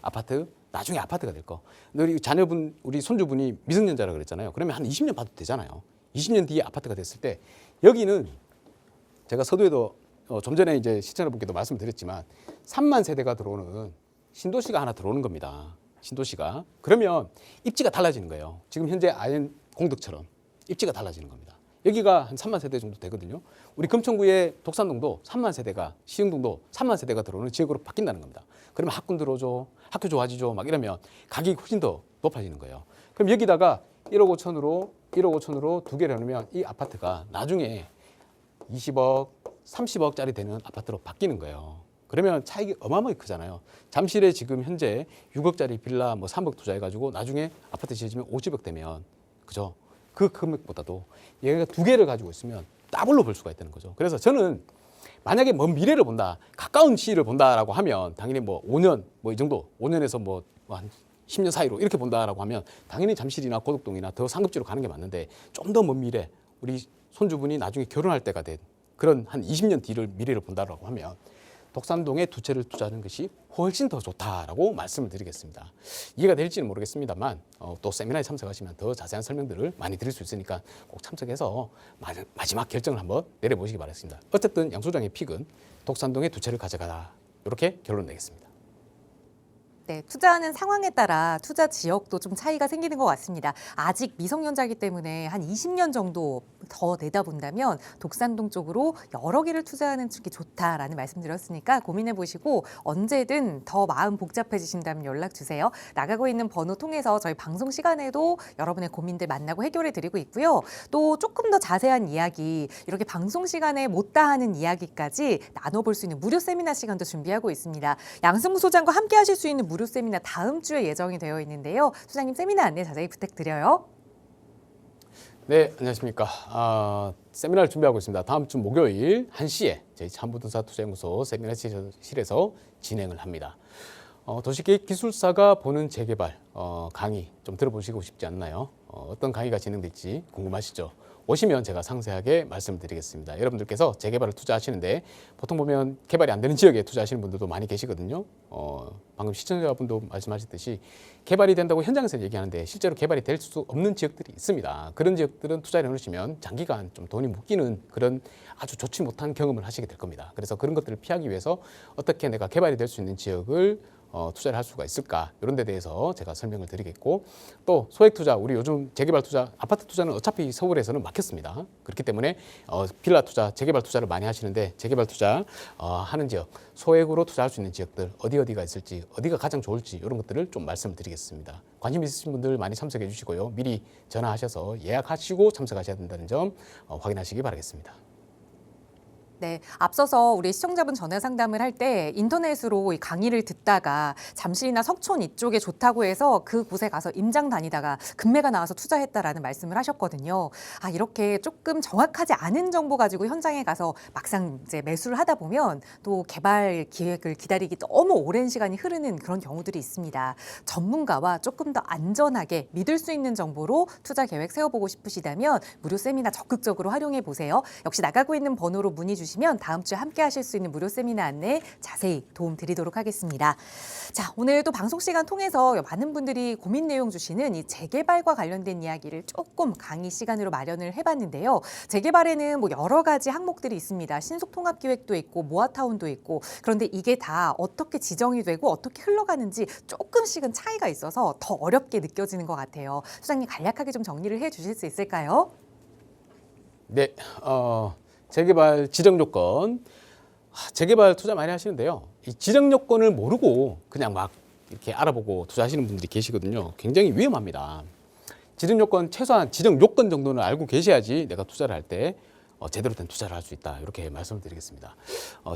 아파트, 나중에 아파트가 될 거. 근데 우리 자녀분, 우리 손주분이 미성년자라 그랬잖아요. 그러면 한 20년 봐도 되잖아요. 20년 뒤에 아파트가 됐을 때 여기는 제가 서두에도 좀 전에 이제 시청자분께도 말씀드렸지만 3만 세대가 들어오는 신도시가 하나 들어오는 겁니다. 신도시가. 그러면 입지가 달라지는 거예요. 지금 현재 아현 공덕처럼 입지가 달라지는 겁니다. 여기가 한 3만 세대 정도 되거든요. 우리 금천구의 독산동도 3만 세대가, 시흥동도 3만 세대가 들어오는 지역으로 바뀐다는 겁니다. 그러면 학군 들어오죠. 학교 좋아지죠. 막 이러면 가격이 훨씬 더 높아지는 거예요. 그럼 여기다가 1억 5천으로 두 개를 해놓으면 이 아파트가 나중에 20억, 30억짜리 되는 아파트로 바뀌는 거예요. 그러면 차익이 어마어마하게 크잖아요. 잠실에 지금 현재 6억짜리 빌라 뭐 3억 투자해가지고 나중에 아파트 지어지면 50억 되면, 그죠? 그 금액보다도 얘가 두 개를 가지고 있으면 더블로 벌 수가 있다는 거죠. 그래서 저는 만약에 먼 미래를 본다, 가까운 시일을 본다라고 하면 당연히 뭐 5년, 뭐 이 정도, 5년에서 뭐 한 10년 사이로 이렇게 본다라고 하면 당연히 잠실이나 고덕동이나 더 상급지로 가는 게 맞는데 좀 더 먼 미래, 우리 손주분이 나중에 결혼할 때가 된 그런 한 20년 뒤를 미래를 본다라고 하면 독산동에 두 채를 투자하는 것이 훨씬 더 좋다라고 말씀을 드리겠습니다. 이해가 될지는 모르겠습니다만 또 세미나에 참석하시면 더 자세한 설명들을 많이 드릴 수 있으니까 꼭 참석해서 마지막 결정을 한번 내려보시기 바라겠습니다. 어쨌든 양 소장의 픽은 독산동에 두 채를 가져가라. 이렇게 결론 내겠습니다. 네, 투자하는 상황에 따라 투자 지역도 좀 차이가 생기는 것 같습니다. 아직 미성년자이기 때문에 한 20년 정도 더 내다본다면 독산동 쪽으로 여러 개를 투자하는 쪽이 좋다라는 말씀드렸으니까 고민해 보시고 언제든 더 마음 복잡해지신다면 연락 주세요. 나가고 있는 번호 통해서 저희 방송 시간에도 여러분의 고민들 만나고 해결해 드리고 있고요. 또 조금 더 자세한 이야기, 이렇게 방송 시간에 못다 하는 이야기까지 나눠볼 수 있는 무료 세미나 시간도 준비하고 있습니다. 양승구 소장과 함께 하실 수 있는 무료 세미나 다음 주에 예정이 되어 있는데요. 소장님 세미나 안내 자세히 부탁드려요. 네, 안녕하십니까. 세미나를 준비하고 있습니다. 다음 주 목요일 1시에 저희 참부동산 투자연구소 세미나실에서 진행을 합니다. 도시계획 기술사가 보는 재개발 강의 좀 들어보시고 싶지 않나요? 어떤 강의가 진행될지 궁금하시죠? 오시면 제가 상세하게 말씀드리겠습니다. 여러분들께서 재개발을 투자하시는데 보통 보면 개발이 안 되는 지역에 투자하시는 분들도 많이 계시거든요. 방금 시청자분도 말씀하셨듯이 개발이 된다고 현장에서 얘기하는데 실제로 개발이 될 수 없는 지역들이 있습니다. 그런 지역들은 투자를 해놓으시면 장기간 좀 돈이 묶이는 그런 아주 좋지 못한 경험을 하시게 될 겁니다. 그래서 그런 것들을 피하기 위해서 어떻게 내가 개발이 될 수 있는 지역을 투자를 할 수가 있을까, 이런 데 대해서 제가 설명을 드리겠고, 또 소액 투자, 우리 요즘 재개발 투자, 아파트 투자는 어차피 서울에서는 막혔습니다. 그렇기 때문에 빌라 투자, 재개발 투자를 많이 하시는데 재개발 투자 하는 지역, 소액으로 투자할 수 있는 지역들 어디가 있을지, 어디가 가장 좋을지 이런 것들을 좀 말씀을 드리겠습니다. 관심 있으신 분들 많이 참석해 주시고요. 미리 전화하셔서 예약하시고 참석하셔야 된다는 점 확인하시기 바라겠습니다. 네, 앞서서 우리 시청자분 전화 상담을 할 때 인터넷으로 이 강의를 듣다가 잠실이나 석촌 이쪽에 좋다고 해서 그곳에 가서 임장 다니다가 급매가 나와서 투자했다라는 말씀을 하셨거든요. 아, 이렇게 조금 정확하지 않은 정보 가지고 현장에 가서 막상 이제 매수를 하다 보면 또 개발 기획을 기다리기 너무 오랜 시간이 흐르는 그런 경우들이 있습니다. 전문가와 조금 더 안전하게 믿을 수 있는 정보로 투자 계획 세워보고 싶으시다면 무료 세미나 적극적으로 활용해 보세요. 역시 나가고 있는 번호로 문의 주시면 다음 주에 함께 하실 수 있는 무료 세미나 안내 자세히 도움 드리도록 하겠습니다. 자, 오늘 또 방송 시간 통해서 많은 분들이 고민 내용 주시는 이 재개발과 관련된 이야기를 조금 강의 시간으로 마련을 해봤는데요. 재개발에는 뭐 여러 가지 항목들이 있습니다. 신속통합기획도 있고 모아타운도 있고, 그런데 이게 다 어떻게 지정이 되고 어떻게 흘러가는지 조금씩은 차이가 있어서 더 어렵게 느껴지는 것 같아요. 소장님 간략하게 좀 정리를 해주실 수 있을까요? 네, 재개발 지정 요건. 재개발 투자 많이 하시는데요. 이 지정 요건을 모르고 그냥 막 이렇게 알아보고 투자하시는 분들이 계시거든요. 굉장히 위험합니다. 지정 요건, 최소한 지정 요건 정도는 알고 계셔야지 내가 투자를 할 때 제대로 된 투자를 할 수 있다. 이렇게 말씀을 드리겠습니다.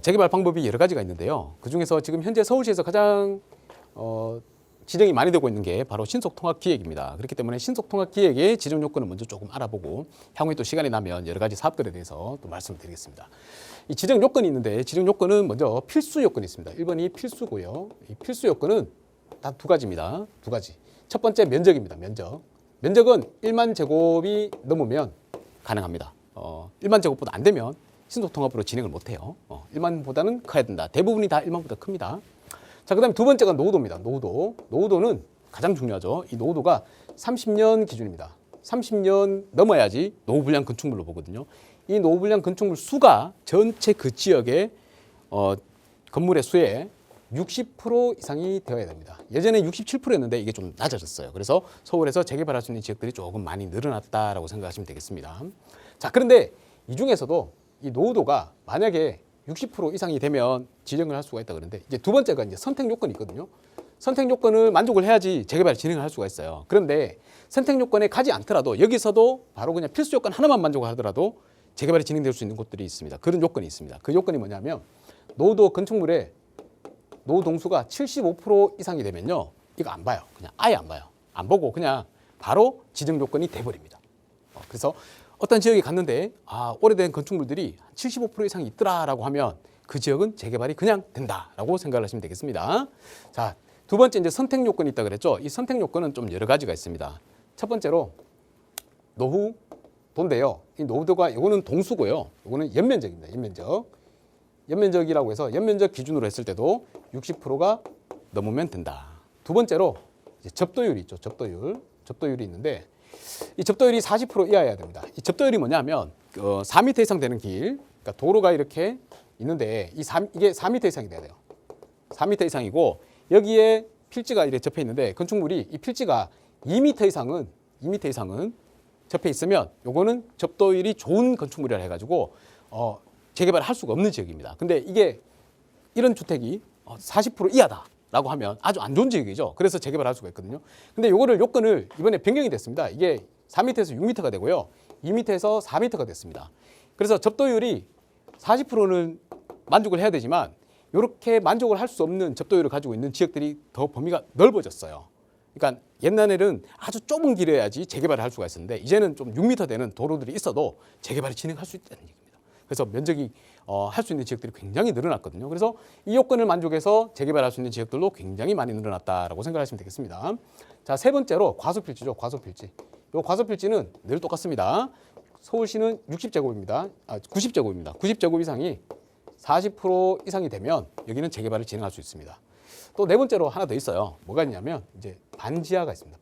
재개발 방법이 여러 가지가 있는데요. 그중에서 지금 현재 서울시에서 가장 지정이 많이 되고 있는 게 바로 신속통합기획입니다. 그렇기 때문에 신속통합기획의 지정 요건을 먼저 조금 알아보고 향후에 또 시간이 나면 여러 가지 사업들에 대해서 또 말씀을 드리겠습니다. 이 지정 요건이 있는데 지정 요건은 먼저 필수 요건이 있습니다. 1번이 필수고요. 이 필수 요건은 다 두 가지입니다. 두 가지. 첫 번째 면적입니다. 면적은 1만 제곱이 넘으면 가능합니다. 1만 제곱보다 안 되면 신속통합으로 진행을 못해요. 1만보다는 커야 된다. 대부분이 다 1만보다 큽니다. 자, 그다음에 두 번째가 노후도입니다. 노후도는 가장 중요하죠. 이 노후도가 30년 기준입니다. 30년 넘어야지 노후불량 건축물로 보거든요. 이 노후불량 건축물 수가 전체 그 지역의 건물의 수의 60% 이상이 되어야 됩니다. 예전에 67%였는데 이게 좀 낮아졌어요. 그래서 서울에서 재개발할 수 있는 지역들이 조금 많이 늘어났다라고 생각하시면 되겠습니다. 자, 그런데 이 중에서도 이 노후도가 만약에 60% 이상이 되면 지정을 할 수가 있다 그러는데, 이제 두 번째가 이제 선택 요건이 있거든요. 선택 요건을 만족을 해야지 재개발 진행을 할 수가 있어요. 그런데 선택 요건에 가지 않더라도 여기서도 바로 그냥 필수 요건 하나만 만족을 하더라도 재개발이 진행될 수 있는 곳들이 있습니다. 그런 요건이 있습니다. 그 요건이 뭐냐면 노후도 건축물의 노후 동수가 75% 이상이 되면요, 이거 안 봐요. 그냥 아예 안 봐요. 안 보고 그냥 바로 지정 요건이 돼버립니다. 그래서 어떤 지역에 갔는데 오래된 건축물들이 75% 이상이 있더라라고 하면 그 지역은 재개발이 그냥 된다라고 생각을 하시면 되겠습니다. 자, 두 번째 이제 선택 요건이 있다 그랬죠. 이 선택 요건은 좀 여러 가지가 있습니다. 첫 번째로 노후도인데요. 이 노후도가 이거는 동수고요. 이거는 연면적입니다. 연면적이라고 해서 연면적 기준으로 했을 때도 60%가 넘으면 된다. 두 번째로 이제 접도율이 있죠. 접도율이 있는데 이 접도율이 40% 이하여야 됩니다. 이 접도율이 뭐냐면 4m 이상 되는 길, 그러니까 도로가 이렇게 있는데 이게 4m 이상이 돼야 돼요. 4m 이상이고 여기에 필지가 이렇게 접해 있는데 건축물이 이 필지가 2m 이상은 접해 있으면 요거는 접도율이 좋은 건축물이라 해가지고 재개발을 할 수가 없는 지역입니다. 근데 이게 이런 주택이 40% 이하다라고 하면 아주 안 좋은 지역이죠. 그래서 재개발을 할 수가 있거든요. 근데 요건을 이번에 변경이 됐습니다. 이게 4m에서 6m가 되고요. 2m에서 4m가 됐습니다. 그래서 접도율이 40%는 만족을 해야 되지만 이렇게 만족을 할 수 없는 접도율을 가지고 있는 지역들이 더 범위가 넓어졌어요. 그러니까 옛날에는 아주 좁은 길이어야지 재개발을 할 수가 있었는데 이제는 좀 6m 되는 도로들이 있어도 재개발이 진행할 수 있다는 얘기입니다. 그래서 면적이 할 수 있는 지역들이 굉장히 늘어났거든요. 그래서 이 요건을 만족해서 재개발할 수 있는 지역들도 굉장히 많이 늘어났다라고 생각하시면 되겠습니다. 자, 세 번째로 과소필지죠. 과소필지. 이 과소필지는 늘 똑같습니다. 서울시는 60제곱입니다. 90제곱입니다. 90제곱 이상이 40% 이상이 되면 여기는 재개발을 진행할 수 있습니다. 또 네 번째로 하나 더 있어요. 뭐가 있냐면 이제 반지하가 있습니다.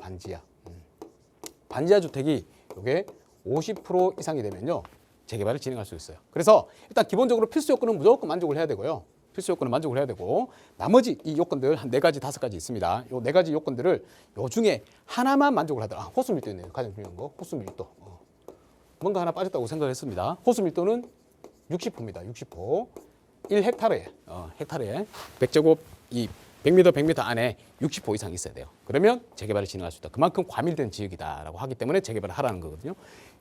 반지하 주택이 이게 50% 이상이 되면요, 재개발을 진행할 수 있어요. 그래서 일단 기본적으로 필수 요건은 무조건 만족을 해야 되고요. 나머지 이 요건들 한 4가지, 5가지 있습니다. 요 4가지 요건들을 요 중에 하나만 만족을 하더라. 호수 밀도 있네요. 가장 중요한 거. 호수 밀도. 뭔가 하나 빠졌다고 생각했습니다. 호수 밀도는 60%입니다. 60%. 1헥타르에 100제곱 이 100m, 100m 안에 60호 이상 있어야 돼요. 그러면 재개발을 진행할 수 있다. 그만큼 과밀된 지역이다라고 하기 때문에 재개발을 하라는 거거든요.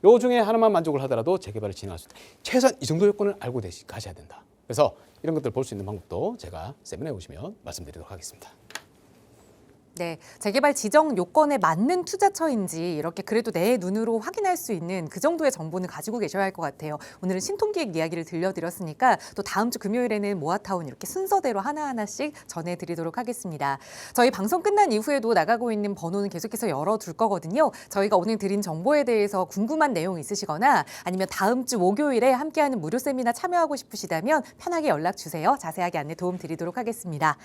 요 중에 하나만 만족을 하더라도 재개발을 진행할 수 있다. 최소한 이 정도 요건을 알고 가셔야 된다. 그래서 이런 것들 볼 수 있는 방법도 제가 세미나에 오시면 말씀드리도록 하겠습니다. 네, 재개발 지정 요건에 맞는 투자처인지 이렇게 그래도 내 눈으로 확인할 수 있는 그 정도의 정보는 가지고 계셔야 할 것 같아요. 오늘은 신통기획 이야기를 들려드렸으니까 또 다음 주 금요일에는 모아타운 이렇게 순서대로 하나하나씩 전해드리도록 하겠습니다. 저희 방송 끝난 이후에도 나가고 있는 번호는 계속해서 열어둘 거거든요. 저희가 오늘 드린 정보에 대해서 궁금한 내용 있으시거나 아니면 다음 주 목요일에 함께하는 무료 세미나 참여하고 싶으시다면 편하게 연락 주세요. 자세하게 안내 도움 드리도록 하겠습니다.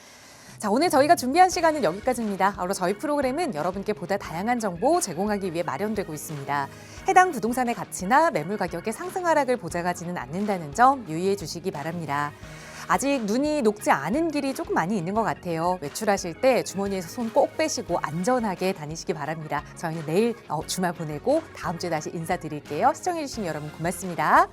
자, 오늘 저희가 준비한 시간은 여기까지입니다. 앞으로 저희 프로그램은 여러분께 보다 다양한 정보 제공하기 위해 마련되고 있습니다. 해당 부동산의 가치나 매물 가격의 상승 하락을 보장하지는 않는다는 점 유의해 주시기 바랍니다. 아직 눈이 녹지 않은 길이 조금 많이 있는 것 같아요. 외출하실 때 주머니에서 손 꼭 빼시고 안전하게 다니시기 바랍니다. 저희는 내일 주말 보내고 다음 주에 다시 인사드릴게요. 시청해 주신 여러분 고맙습니다.